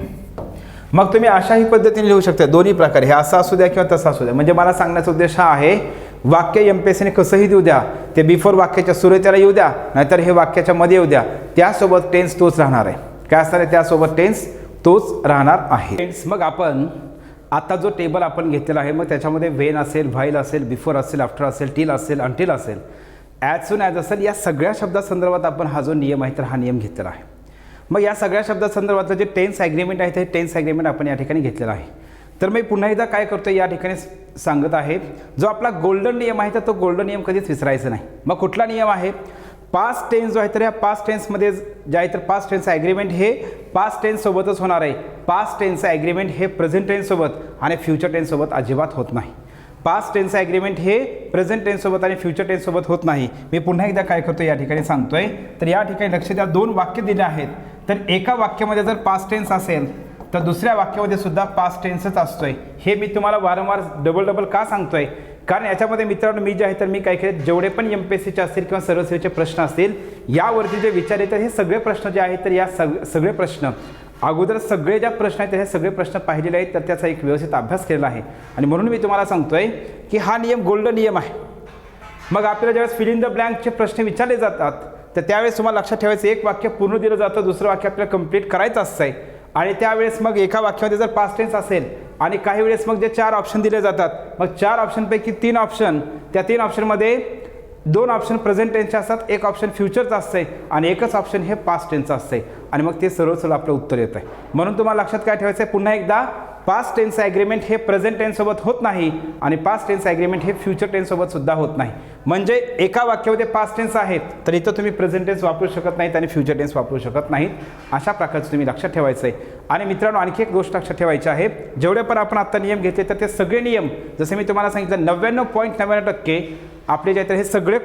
मग तुम्ही अशाही पद्धतीने लिहू शकता, दोन्ही प्रकारे, हे असं असू द्या किंवा तसं असू द्या. म्हणजे मला सांगण्याचा उद्देश हा आहे, वाक्य एमपीएससीने कसंही देऊ द्या, ते बिफोर वाक्याच्या सुरुवातीला येऊ द्या नाहीतर हे वाक्याच्या मध्ये येऊ द्या, त्यासोबत टेन्स तोच राहणार आहे. काय असणार आहे, त्यासोबत टेन्स तोच राहणार आहे. मग आपण आता जो टेबल आपण घेतलेला आहे, मग त्याच्यामध्ये वेन असेल, व्हाईल असेल, बिफोर असेल, आफ्टर असेल, टिल असेल, अंटिल असेल, ॲज सून ॲज असेल, या सगळ्या शब्दासंदर्भात आपण हा जो नियम आहे तर हा नियम घेतलेला आहे. मग या सगळ्या शब्दासंदर्भातलं जे टेन्स ॲग्रीमेंट आहे ते टेन्स ॲग्रीमेंट आपण या ठिकाणी घेतलेला आहे. तर मी पुन्हा एकदा काय करतो या ठिकाणी सांगत आहे, जो आपला गोल्डन नियम आहे तर तो गोल्डन नियम कधीच विसरायचा नाही. मग कुठला नियम आहे, पास्ट टेन्स जो आहे तर या पास्ट टेन्समध्ये जे आहे तर पास्ट टेन्स ॲग्रीमेंट हे पास्ट टेन्स सोबतच होणार आहे. पास्ट टेन्स ॲग्रीमेंट हे प्रेझेंट टेन्स सोबत आणि फ्युचर टेन्स सोबत अजिबात होत नाही. पास्ट टेन्स ॲग्रीमेंट हे प्रेझेंट टेन्स सोबत आणि फ्युचर टेन्स सोबत होत नाही. मी पुन्हा एकदा काय करतो या ठिकाणी सांगतोय, तर या ठिकाणी लक्ष द्या, दोन वाक्य दिले आहेत, तर एका वाक्यामध्ये जर पास्ट टेन्स असेल तर दुसऱ्या वाक्यामध्ये सुद्धा पास्ट टेन्सच असतोय. हे मी तुम्हाला वारंवार डबल का सांगतोय, कारण याच्यामध्ये मित्रांनो मी जे आहे तर मी काय केलं, जेवढे पण एमपीएससीचे असतील किंवा सर्व सेवेचे प्रश्न असतील यावरती जे विचार येतात हे सगळे प्रश्न जे आहेत तर या सगळे प्रश्न अगोदर सगळे ज्या प्रश्न आहेत हे सगळे प्रश्न पाहिलेले आहेत, तर त्याचा एक व्यवस्थित अभ्यास केलेला आहे आणि म्हणून मी तुम्हाला सांगतोय की हा नियम गोल्डन नियम आहे. मग आपल्याला ज्यावेळेस फिल इन द ब्लँकचे प्रश्न विचारले जातात तर त्यावेळेस तुम्हाला लक्षात ठेवायचं, एक वाक्य पूर्ण दिलं जातं, दुसरं वाक्य आपल्याला कंप्लीट करायचं असतंय आणि त्यावेळेस मग एका वाक्यामध्ये जर पास्ट टेन्स असेल आणि काही वेळेस मग जे 4 ऑप्शन दिले जातात, मग 4 ऑप्शनपैकी 3 ऑप्शन, त्या 3 ऑप्शनमध्ये 2 ऑप्शन प्रेझेंट टेन्सचे असतात, एक ऑप्शन फ्युचरचं असतंय आणि एकच ऑप्शन हे पास्ट टेन्सचं असतंय आणि मग ते सरळ आपलं उत्तर येतं आहे. म्हणून तुम्हाला लक्षात काय ठेवायचं आहे, पुन्हा एकदा पास्ट टेन्स ॲग्रीमेंट हे प्रेझेंट टेन्स सोबत होत नाही आणि पास्ट टेन्स ॲग्रीमेंट हे फ्युचर टेन्स सोबत सुद्धा होत नाही. म्हणजे एका वाक्यामध्ये पास्ट टेन्स आहेत तर इथं तुम्ही प्रेझेंट टेन्स वापरू शकत नाहीत आणि फ्युचर टेन्स वापरू शकत नाहीत. अशा प्रकारचं तुम्ही लक्षात ठेवायचं आहे. आणि मित्रांनो आणखी एक गोष्ट लक्षात ठेवायची आहे, जेवढे पण आपण आता नियम घेतले तर ते सगळे नियम जसे मी तुम्हाला सांगितलं 99.99% आपले जे आहेत हे सगळे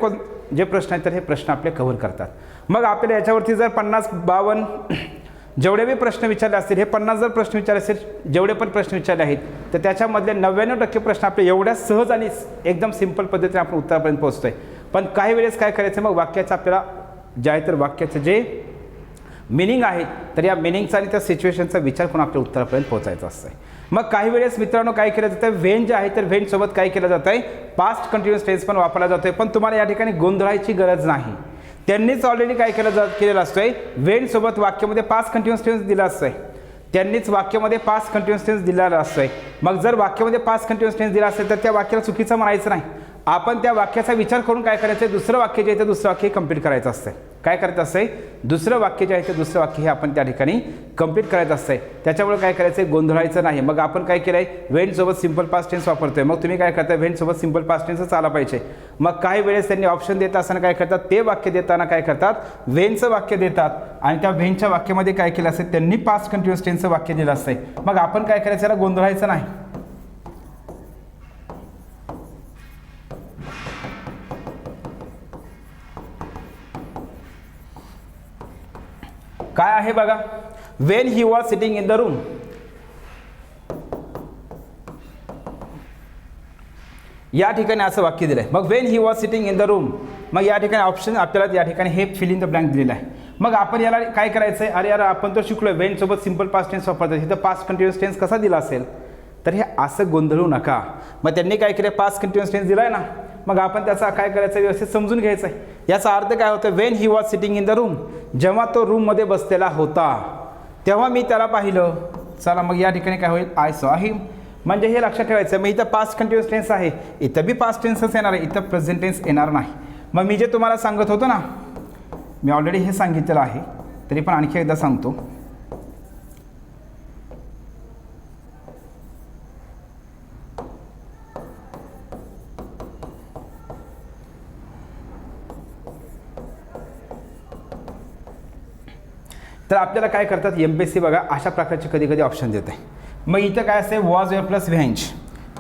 जे प्रश्न आहेत तर हे प्रश्न आपले कव्हर करतात. मग आपल्याला याच्यावरती जर 50-52 जेवढे बी प्रश्न विचारले असतील, हे 50 जर प्रश्न विचारले असतील, जेवढे पण प्रश्न विचारले आहेत तर त्याच्यामधले 99% प्रश्न आपले एवढ्या सहज आणि एकदम सिंपल पद्धतीने आपण उत्तरापर्यंत पोहोचतोय. पण काही वेळेस काय करायचं, मग वाक्याचं आपल्याला जे आहे तर वाक्याचं जे मिनिंग आहे तर या मिनिंगचा आणि त्या सिच्युएशनचा विचार करून आपल्या उत्तरापर्यंत पोहोचायचं असतं. मग काही वेळेस मित्रांनो काय केलं जातं, व्हेन जे आहे तर व्हेन सोबत काय केलं जातं आहे, पास्ट कंटिन्युअस टेन्स पण वापरला जातोय. पण तुम्हाला या ठिकाणी गोंधळायची गरज नाही, त्यांनीच ऑलरेडी काय केलेलं असतंय, व्हेन सोबत वाक्यामध्ये पास्ट कंटिन्युअस टेन्स दिला असतंय, त्यांनीच वाक्यामध्ये पास्ट कंटिन्युअस टेन्स दिलेला असतोय. मग जर वाक्यामध्ये पास्ट कंटिन्युअस टेन्स दिला असेल तर त्या वाक्याला चुकीचं म्हणायचं नाही. आपण त्या वाक्याचा विचार करून काय करायचं आहे, दुसरं वाक्य जे आहे ते दुसरं वाक्य कंप्लीट करायचं असतं. काय करायचं असतंय, दुसरं वाक्य जे आहे ते दुसरं वाक्य हे आपण त्या ठिकाणी कंप्लीट करायचं असतंय. त्याच्यामुळे काय करायचं आहे, गोंधळायचं नाही. मग आपण काय केलं आहे, वेन सोबत सिंपल पास्ट टेन्स वापरतोय. मग तुम्ही काय करताय, वेन सोबत सिंपल पास्ट टेन्सच आला पाहिजे. मग काही वेळेस त्यांनी ऑप्शन देत असताना काय करतात, ते वाक्य देताना काय करतात, वेनचं वाक्य देतात आणि त्या वेनच्या वाक्यामध्ये काय केलं असेल, त्यांनी पास्ट कंटिन्युअस टेन्सचं वाक्य दिलं असतंय. मग आपण काय करायचं, याला गोंधळायचं नाही. काय आहे बघा, when he was sitting in the room. या ठिकाणी असं वाक्य दिलंय. मग when he was sitting in the room, मग या ठिकाणी ऑप्शन आपल्याला या ठिकाणी हे फिल इन द ब्लँक दिलेलं आहे. मग आपण याला काय करायचं आहे, अरे यार आपण तर शिकलोय वेन सोबत सिंपल पास्ट टेन्स वापरतात, इथं पास्ट कंटिन्युअस टेन्स कसा दिला असेल, तर हे असं गोंधळू नका. मग त्यांनी काय केलं, पास्ट कंटिन्युअस टेन्स दिलाय ना, मग आपण त्याचा काय करायचं, व्यवस्थित समजून घ्यायचं आहे. याचा अर्थ काय होतं, when he was sitting in the room, जेव्हा तो रूममध्ये बसलेला होता तेव्हा मी त्याला पाहिलं. चला मग या ठिकाणी काय होईल, आय सॉ हिम. म्हणजे हे लक्षात ठेवायचं, मग इथं पास्ट कंटिन्युअस टेन्स आहे, इथं बी पास्ट टेन्सच येणार आहे, इथं प्रेझेंट टेन्स येणार नाही. मग मी जे तुम्हाला सांगत होतो ना, मी ऑलरेडी हे सांगितलेलं आहे, तरी पण आणखी एकदा सांगतो. तर आपल्याला काय करतात, MPSC बघा अशा प्रकारचे कधी कधी ऑप्शन देते. मग इथं काय असते, वॉज वेअर प्लस व्हेंज,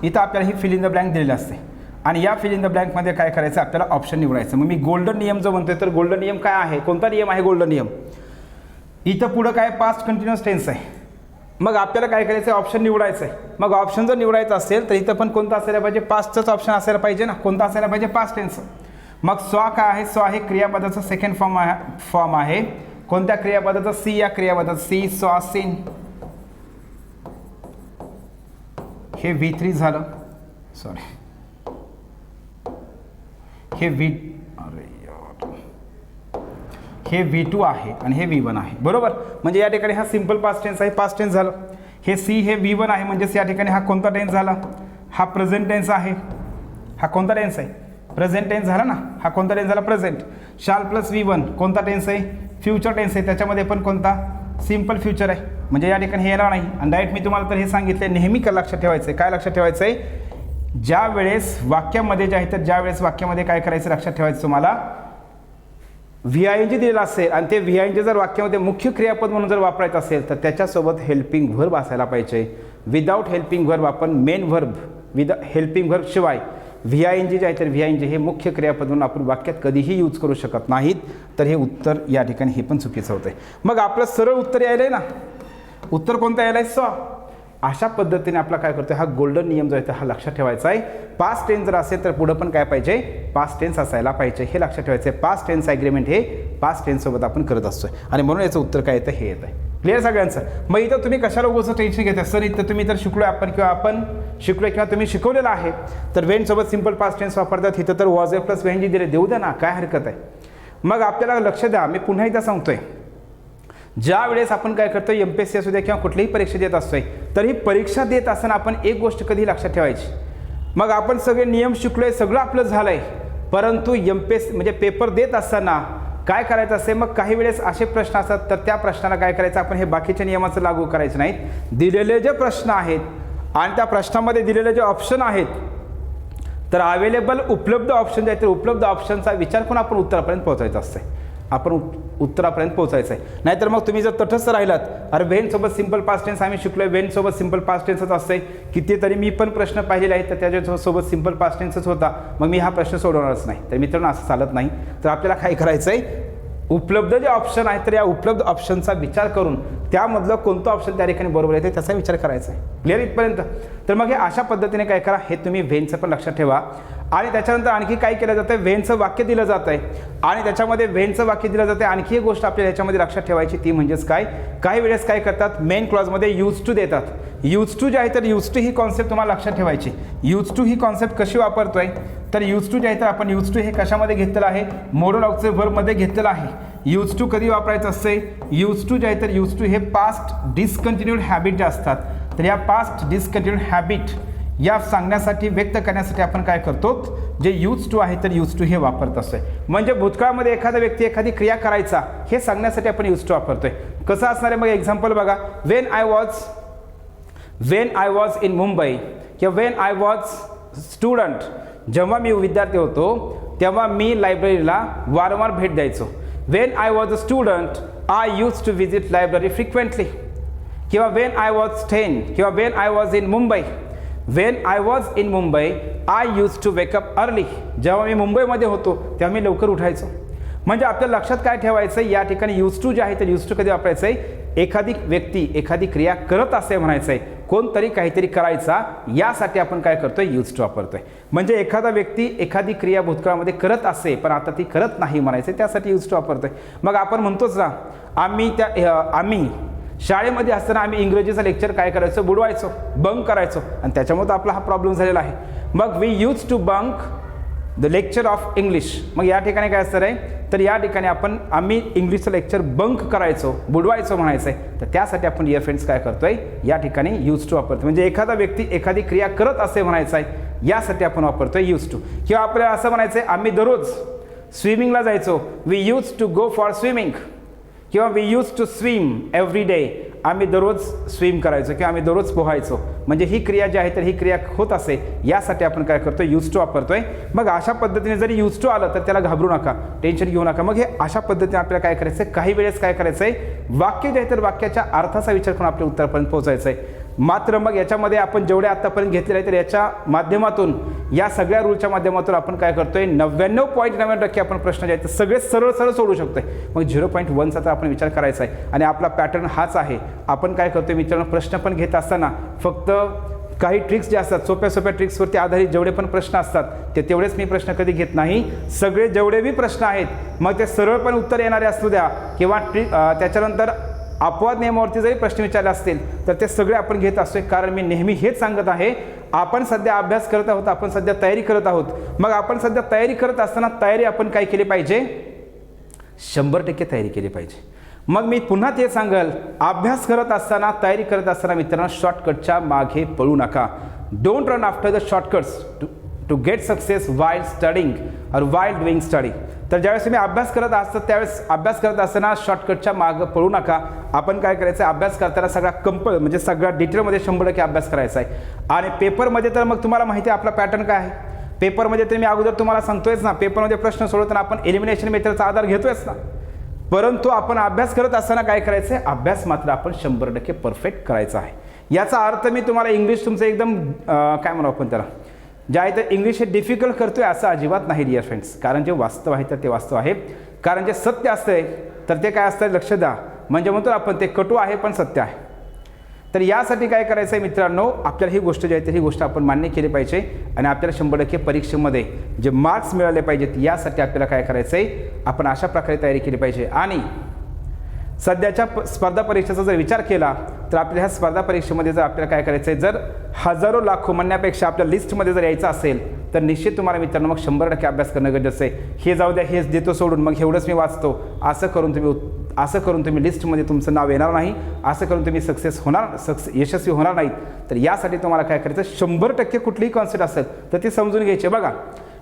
इथं आपल्याला ही फिल इन द ब्लँक दिलेलं असते आणि या फिल इन द ब्लँकमध्ये काय करायचं, आपल्याला ऑप्शन निवडायचं. मग मी गोल्डन नियम जो म्हणतोय, तर गोल्डन नियम काय आहे, कोणता नियम आहे गोल्डन नियम, इथं पुढं काय पास्ट कंटिन्युअस टेन्स आहे. मग आपल्याला काय करायचं आहे, ऑप्शन निवडायचं आहे. मग ऑप्शन जर निवडायचं असेल तर इथं पण कोणता असायला पाहिजे, पास्टच ऑप्शन असायला पाहिजे ना. कोणता असायला पाहिजे, पास्ट टेन्स. मग स्वा काय आहे, स्वा हे क्रियापदाचं सेकंड फॉर्म आहे. कोणत्या क्रियापदाचा, सी या क्रियापदाचा, सी सॉ सीन. हे V3 झालं, सॉरी हे हे V2 आहे आणि हे V1 आहे, बरोबर. म्हणजे या ठिकाणी हा सिंपल पास्ट टेन्स आहे, पास्ट टेन्स झालं. हे सी हे V1 आहे, म्हणजेच या ठिकाणी हा कोणता टेन्स झाला, हा प्रेझेंट टेन्स आहे. हा कोणता टेन्स आहे, प्रेझेंट टेन्स झाला ना. हा कोणता टेन्स झाला, प्रेझेंट. शाल प्लस V1 कोणता टेन्स आहे, फ्युचर टेन्स आहे. त्याच्यामध्ये पण कोणता, सिंपल फ्युचर आहे. म्हणजे या ठिकाणी हे येणार नाही. आणि डायरेक्ट मी तुम्हाला तर हे सांगितलं, नेहमी काय लक्षात ठेवायचं आहे, काय लक्षात ठेवायचं आहे, ज्या वेळेस वाक्यामध्ये जे आहे तर ज्या वेळेस वाक्यामध्ये काय करायचं लक्षात ठेवायचं तुम्हाला, VING दिलेला असेल आणि ते VING जर वाक्यामध्ये मुख्य क्रियापद म्हणून जर वापरायचं असेल तर त्याच्यासोबत हेल्पिंग व्हर्ब असायला पाहिजे. विदाऊट हेल्पिंग व्हर्ब आपण मेन व्हर्ब हेल्पिंग व्हर्ब शिवाय VING जे आहे तर VING हे मुख्य क्रियापद म्हणून आपण वाक्यात कधीही यूज करू शकत नाहीत. तर हे उत्तर या ठिकाणी हे पण चुकीचं होतं आहे. मग आपलं सरळ उत्तर यायला आहे ना, उत्तर कोणतं यायला आहे, सॉ. अशा पद्धतीने आपला काय करतो, हा गोल्डन नियम जो आहे तर हा लक्षात ठेवायचा आहे. पास्ट टेन्स जर असेल तर पुढं पण काय पाहिजे, पास्ट टेन्स असायला पाहिजे, हे लक्षात ठेवायचं आहे. पास्ट टेन्स ॲग्रीमेंट हे पास्ट टेन्ससोबत आपण करत असतोय आणि म्हणून याचं उत्तर काय येतं, हे येतं आहे. क्लिअर सगळ्यांचं. मग इथं तुम्ही कशाला उगाच टेन्शन घेता, सर इथं तुम्ही तर शिकलो आपण शिकलोय किंवा तुम्ही शिकवलेलं आहे, तर वेनसोबत सिंपल पास्ट टेन्स वापरतात, इथं तर वॉज प्लस वेन जी दिले, देऊ द्या ना, काय हरकत आहे. मग आपल्याला लक्ष द्या, मी पुन्हा एकदा सांगतोय, ज्या वेळेस आपण काय करतो, MPSC असू द्या किंवा कुठलीही परीक्षा देत असतोय, तर ही परीक्षा देत असताना आपण एक गोष्ट कधी लक्षात ठेवायची. मग आपण सगळे नियम शिकलोय, सगळं आपलं झालंय, परंतु MPSC म्हणजे पेपर देत असताना काय करायचं असेल, मग काही वेळेस असे प्रश्न असतात, तर त्या प्रश्नाला काय करायचं, आपण हे बाकीच्या नियमाचं लागू करायचं नाहीत. दिलेले जे प्रश्न आहेत आणि त्या प्रश्नामध्ये दिलेले जे ऑप्शन आहेत, तर अवेलेबल उपलब्ध ऑप्शन जे आहेत, तर उपलब्ध ऑप्शनचा विचार करून आपण उत्तरापर्यंत पोहोचायचं असतं. आपण उत्तरापर्यंत पोहोचायचं आहे. नाहीतर मग तुम्ही जर तटस्थ राहिलात, अरे वेनसोबत सिंपल पास्ट टेन्स आम्ही शिकलोय, वेनसोबत सिंपल पास्ट टेन्सच असते, कितीतरी मी पण प्रश्न पाहिलेले आहेत तर त्याच्यासोबत सिंपल पास्ट टेन्सच होता, मग मी हा प्रश्न सोडवणारच नाही. तर मित्रांनो असं चालत नाही. तर आपल्याला काय करायचं आहे, उपलब्ध जे ऑप्शन आहेत तर या उपलब्ध ऑप्शनचा विचार करून त्यामधलं कोणतं ऑप्शन त्या ठिकाणी बरोबर येते त्याचा विचार करायचा आहे. क्लिअर इथपर्यंत. तर मग हे अशा पद्धतीने काय करा, हे तुम्ही व्हेनचं पण लक्षात ठेवा. आणि त्याच्यानंतर आणखी काय केलं जातं, व्हेनचं वाक्य दिलं जातं आहे आणि त्याच्यामध्ये व्हेनचं वाक्य दिलं जातं. आणखी एक गोष्ट आपल्याला ह्याच्यामध्ये लक्षात ठेवायची, ती म्हणजेच काय, काही वेळेस काय करतात, मेन क्लॉजमध्ये यूज टू देतात. यूज टू जे आहे तर यूज टू ही कॉन्सेप्ट तुम्हाला लक्षात ठेवायची. यूज टू ही कॉन्सेप्ट कशी वापरतोय, तर यूज टू जे आहे तर आपण यूज टू हे कशामध्ये घेतलेलं आहे, मोडल ऑब्जेक्ट व्हर्बमध्ये घेतलेलं आहे. यूज टू कधी वापरायचं असते, यूज टू जे आहे तर यूज टू हे पास्ट डिसकंटिन्यूड हॅबिट जे असतात, तर या पास्ट डिसकंटिन्यूड हॅबिट या सांगण्यासाठी व्यक्त करण्यासाठी आपण काय करतो, जे यूज टू आहे तर यूज टू हे वापरत असतोय. म्हणजे भूतकाळामध्ये एखादा व्यक्ती एखादी क्रिया करायचा हे सांगण्यासाठी आपण यूज टू वापरतोय. कसं असणार आहे मग एक्झाम्पल बघा, Wien I was in Mumbai किंवा वेन आय वॉज स्टुडंट, जेव्हा मी विद्यार्थी होतो तेव्हा मी लायब्ररीला वारंवार भेट द्यायचो. When I was a student I use to visit library frequently. किंवा वेन आय वॉज 10 किंवा when I was in Mumbai, when I was in Mumbai I use to wake up early, जेव्हा मी मुंबईमध्ये होतो तेव्हा मी लवकर उठायचो. म्हणजे आपल्या लक्षात काय ठेवायचं, या ठिकाणी यूज टू जे आहे तर यूज टू कधी वापरायचं आहे, एखादी व्यक्ती एखादी क्रिया करत असे म्हणायचं आहे, कोणतरी काहीतरी करायचा यासाठी आपण काय करतोय, यूज टू वापरतोय. म्हणजे एखादा व्यक्ती एखादी क्रिया भूतकाळामध्ये करत असे पण आता ती करत नाही म्हणायचं, त्यासाठी यूज टू वापरतोय. मग आपण म्हणतोच ना, आम्ही शाळेमध्ये असताना आम्ही इंग्रजीचं लेक्चर काय करायचो, बुडवायचो, बंक करायचो, आणि त्याच्यामुळे तर आपला हा प्रॉब्लेम झालेला आहे. मग we use to bunk the lecture of English. मग या ठिकाणी काय असतं आहे, तर या ठिकाणी आम्ही इंग्लिशचं लेक्चर बंक करायचो, बुडवायचो म्हणायचं आहे. तर त्यासाठी आपण डिअर फ्रेंड्स काय करतोय, या ठिकाणी यूज टू वापरतो. म्हणजे एखादा व्यक्ती एखादी क्रिया करत असे म्हणायचं आहे, यासाठी आपण वापरतोय यूज टू. किंवा आपल्याला असं म्हणायचं आहे, आम्ही दररोज स्विमिंगला जायचो, we use to go for swimming. किंवा we use to swim every day, आम्ही दररोज स्विम करायचो किंवा आम्ही दररोज पोहायचो. म्हणजे ही क्रिया जी आहे तर ही क्रिया होत असे, यासाठी आपण काय करतोय, यूज टू वापरतोय. मग अशा पद्धतीने जरी यूज टू आलं तर त्याला घाबरू नका, टेन्शन घेऊ नका. मग हे अशा पद्धतीने आपल्याला काय करायचं आहे, काही वेळेस काय करायचं आहे, वाक्य जे आहे तर वाक्याच्या अर्थाचा विचार करून आपल्या उत्तरापर्यंत पोहोचायचं आहे. मात्र मग याच्यामध्ये आपण जेवढे आत्तापर्यंत घेतलेले आहे तर याच्या माध्यमातून, या सगळ्या रूलच्या माध्यमातून आपण काय करतोय, 99.9% आपण प्रश्न जे आहेत सगळे सरळ सरळ सोडू शकतोय. मग 0.1चा तर आपण विचार करायचा आहे. आणि आपला पॅटर्न हाच आहे. आपण काय करतोय मित्रांनो, प्रश्न पण घेत असताना फक्त काही ट्रिक्स जे असतात, सोप्या सोप्या ट्रिक्सवरती आधारित जेवढे पण प्रश्न असतात ते तेवढेच मी प्रश्न कधी घेत नाही. सगळे जेवढे बी प्रश्न आहेत मग ते सरळ पण उत्तर येणारे असू द्या किंवा त्याच्यानंतर अपवाद नियमावरती जरी प्रश्न विचारले असतील तर ते सगळे आपण घेत असतोय. कारण मी नेहमी हेच सांगत आहे, आपण सध्या अभ्यास करत आहोत, आपण सध्या तयारी करत आहोत. मग आपण सध्या तयारी करत असताना तयारी आपण काय केली पाहिजे, 100% तयारी केली पाहिजे. मग मी पुन्हा ते सांगेल, अभ्यास करत असताना, तयारी करत असताना मित्रांनो, शॉर्टकटच्या मागे पळू नका. Don't run after the shortcuts to get success while studying or while doing study. तर ज्यावेळेस तुम्ही अभ्यास करत असतात त्यावेळेस अभ्यास करत असताना शॉर्टकटच्या मागं पळू नका. आपण काय करायचं, अभ्यास करताना सगळा म्हणजे सगळा डिटेलमध्ये 100% अभ्यास करायचा आहे. आणि पेपरमध्ये तर मग तुम्हाला माहिती आहे आपला पॅटर्न काय आहे. पेपरमध्ये तर मी अगोदर तुम्हाला सांगतोयच ना, पेपरमध्ये प्रश्न सोडवताना आपण एलिमिनेशन मेथडचा आधार घेतोयच ना. परंतु आपण अभ्यास करत असताना काय करायचं आहे, अभ्यास मात्र आपण 100% परफेक्ट करायचा आहे. याचा अर्थ मी तुम्हाला इंग्लिश तुमचं एकदम काय म्हणू आपण त्याला, जे आहे तर इंग्लिश हे डिफिकल्ट करतोय असं अजिबात नाही डिअर फ्रेंड्स. कारण जे वास्तव आहे तर ते वास्तव आहे. कारण जे सत्य असतंय तर ते काय असतं, लक्ष द्या, म्हणजे म्हणतो आपण ते कटू आहे पण सत्य आहे. तर यासाठी काय करायचं आहे मित्रांनो, आपल्याला ही गोष्ट जी आहे तर ही गोष्ट आपण मान्य केली पाहिजे. आणि आपल्याला 100% परीक्षेमध्ये जे मार्क्स मिळाले पाहिजेत यासाठी आपल्याला काय करायचं आहे, आपण अशा प्रकारे तयारी केली पाहिजे. आणि सध्याच्या स्पर्धा परीक्षेचा जर विचार केला तर आपल्या ह्या स्पर्धा परीक्षेमध्ये जर आपल्याला काय करायचं आहे, जर हजारो लाखो म्हणण्यापेक्षा आपल्या लिस्टमध्ये जर यायचं असेल तर निश्चित तुम्हाला मित्रांनो मग 100% अभ्यास करणं गरजेचं आहे. हे जाऊ द्या, हेच देतो सोडून, मग एवढंच मी वाचतो, असं करून तुम्ही लिस्टमध्ये तुमचं नाव येणार नाही, असं करून तुम्ही यशस्वी होणार नाहीत. तर यासाठी तुम्हाला काय करायचं, 100% कुठलीही कॉन्सेप्ट असेल तर ती समजून घ्यायची. बघा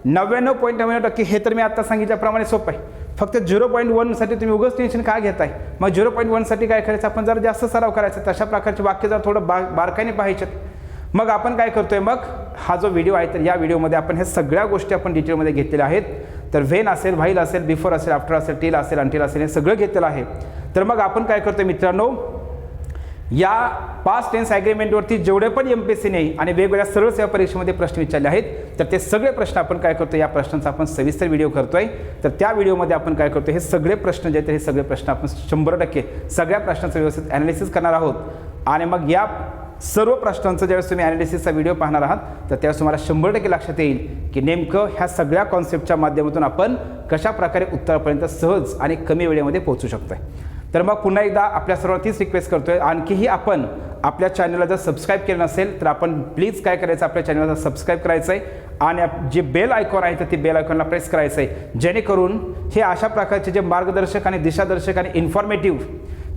99.99% हे तर मी आता सांगितल्याप्रमाणे सोपं आहे. फक्त 0.1साठी तुम्ही उगाच टेन्शन काय घेताय. मग 0.1साठी काय करायचं, आपण जरा जास्त सराव करायचा, तशा प्रकारचे वाक्य जरा थोडं बारकाईने पाहायचे. मग आपण काय करतोय, मग हा जो व्हिडिओ आहे तर या व्हिडिओमध्ये आपण हे सगळ्या गोष्टी आपण डिटेलमध्ये घेतलेल्या आहेत. तर व्हेन असेल, व्हाईल असेल, बिफोर असेल, आफ्टर असेल, टिल असेल, अंटिल असेल, हे सगळं घेतलेलं आहे. तर मग आपण काय करतोय मित्रांनो, या पास्ट टेन्स ॲग्रीमेंटवरती जेवढे पण MPSCने आणि वेगवेगळ्या सरळ सेवा परीक्षेमध्ये प्रश्न विचारले आहेत तर ते सगळे प्रश्न आपण काय करतो, या प्रश्नांचा आपण सविस्तर व्हिडिओ करतोय. तर त्या व्हिडिओमध्ये आपण काय करतो, हे सगळे प्रश्न जे आहेत हे सगळे प्रश्न आपण 100% सगळ्या प्रश्नांचं व्यवस्थित ॲनालिसिस करणार आहोत. आणि मग या सर्व प्रश्नांचं ज्यावेळेस तुम्ही ॲनालिसिसचा व्हिडिओ पाहणार आहात तर त्यावेळेस तुम्हाला 100% लक्षात येईल की नेमकं ह्या सगळ्या कॉन्सेप्टच्या माध्यमातून आपण कशा प्रकारे उत्तरापर्यंत सहज आणि कमी वेळेमध्ये पोहोचू शकतोय. तर मग पुन्हा एकदा आपल्या सर्वांना तीच रिक्वेस्ट करतोय, आणखीही आपण आपल्या चॅनलला जर सबस्क्राईब केलं नसेल तर आपण प्लीज काय करायचं, आपल्या चॅनलला सबस्क्राईब करायचं आहे आणि जे बेल आयकॉन आहे तर ते बेल आयकॉनला प्रेस करायचं आहे, जेणेकरून हे अशा प्रकारचे जे मार्गदर्शक आणि दिशादर्शक आणि इन्फॉर्मेटिव्ह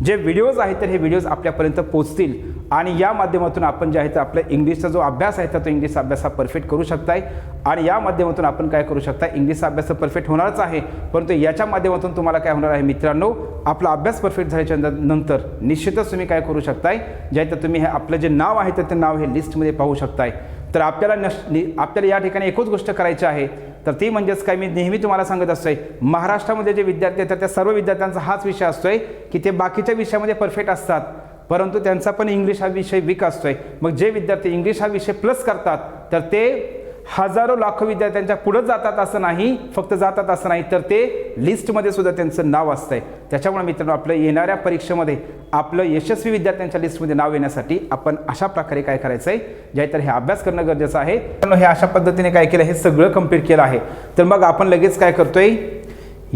जे व्हिडिओज आहेत तर हे व्हिडिओज आपल्यापर्यंत पोहोचतील आणि या माध्यमातून आपण जे आहे तर आपल्या इंग्लिशचा जो अभ्यास आहे तर तो इंग्लिश अभ्यास हा परफेक्ट करू शकताय आणि या माध्यमातून आपण काय करू शकता इंग्लिश अभ्यास परफेक्ट होणारच आहे, परंतु याच्या माध्यमातून तुम्हाला काय होणार आहे मित्रांनो, आपला अभ्यास परफेक्ट झाल्याच्या नंतर निश्चितच तुम्ही काय करू शकताय, जे आहे तर तुम्ही हे आपलं जे नाव आहे तर ते नाव हे लिस्टमध्ये पाहू शकताय. तर आपल्याला या ठिकाणी एकच गोष्ट करायची आहे, तर ती म्हणजेच काय, मी नेहमी तुम्हाला सांगत असतोय, महाराष्ट्रामध्ये जे विद्यार्थी येतात त्या सर्व विद्यार्थ्यांचा हाच विषय असतोय की ते बाकीच्या विषयामध्ये परफेक्ट असतात, परंतु त्यांचा पण इंग्लिश हा विषय वीक असतोय. मग जे विद्यार्थी इंग्लिश हा विषय प्लस करतात तर ते हजारो लाखो विद्यार्थ्यांच्या पुढे जातात असं नाही, फक्त जातात असं नाही, तर ते लिस्टमध्ये सुद्धा त्यांचं नाव असतंय. त्याच्यामुळे मित्रांनो आपलं येणाऱ्या परीक्षेमध्ये आपलं यशस्वी विद्यार्थ्यांच्या लिस्टमध्ये नाव येण्यासाठी आपण अशा प्रकारे काय करायचं आहे, जे तर हे अभ्यास करणं गरजेचं आहे. तर हे अशा पद्धतीने काय केलं, हे सगळं कंप्लीट केलं आहे. तर मग आपण लगेच काय करतोय,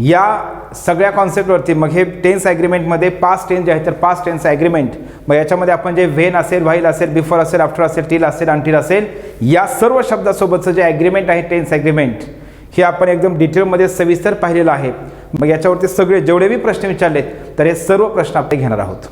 या सगळ्या कॉन्सेप्टवरती मग हे टेन्स ॲग्रीमेंटमध्ये पास्ट टेन्स जे आहे तर पास्ट टेन्स ॲग्रीमेंट, मग याच्यामध्ये आपण जे व्हेन असेल, व्हाईल असेल, बिफोर असेल, आफ्टर असेल, टिल असेल, अनटिल असेल, या सर्व शब्दासोबतचं जे ॲग्रीमेंट आहे टेन्स ॲग्रीमेंट हे आपण एकदम डिटेलमध्ये सविस्तर पाहिलेलं आहे. मग याच्यावरती सगळे जेवढे बी प्रश्न विचारलेत तर हे सर्व प्रश्न आपण घेणार आहोत.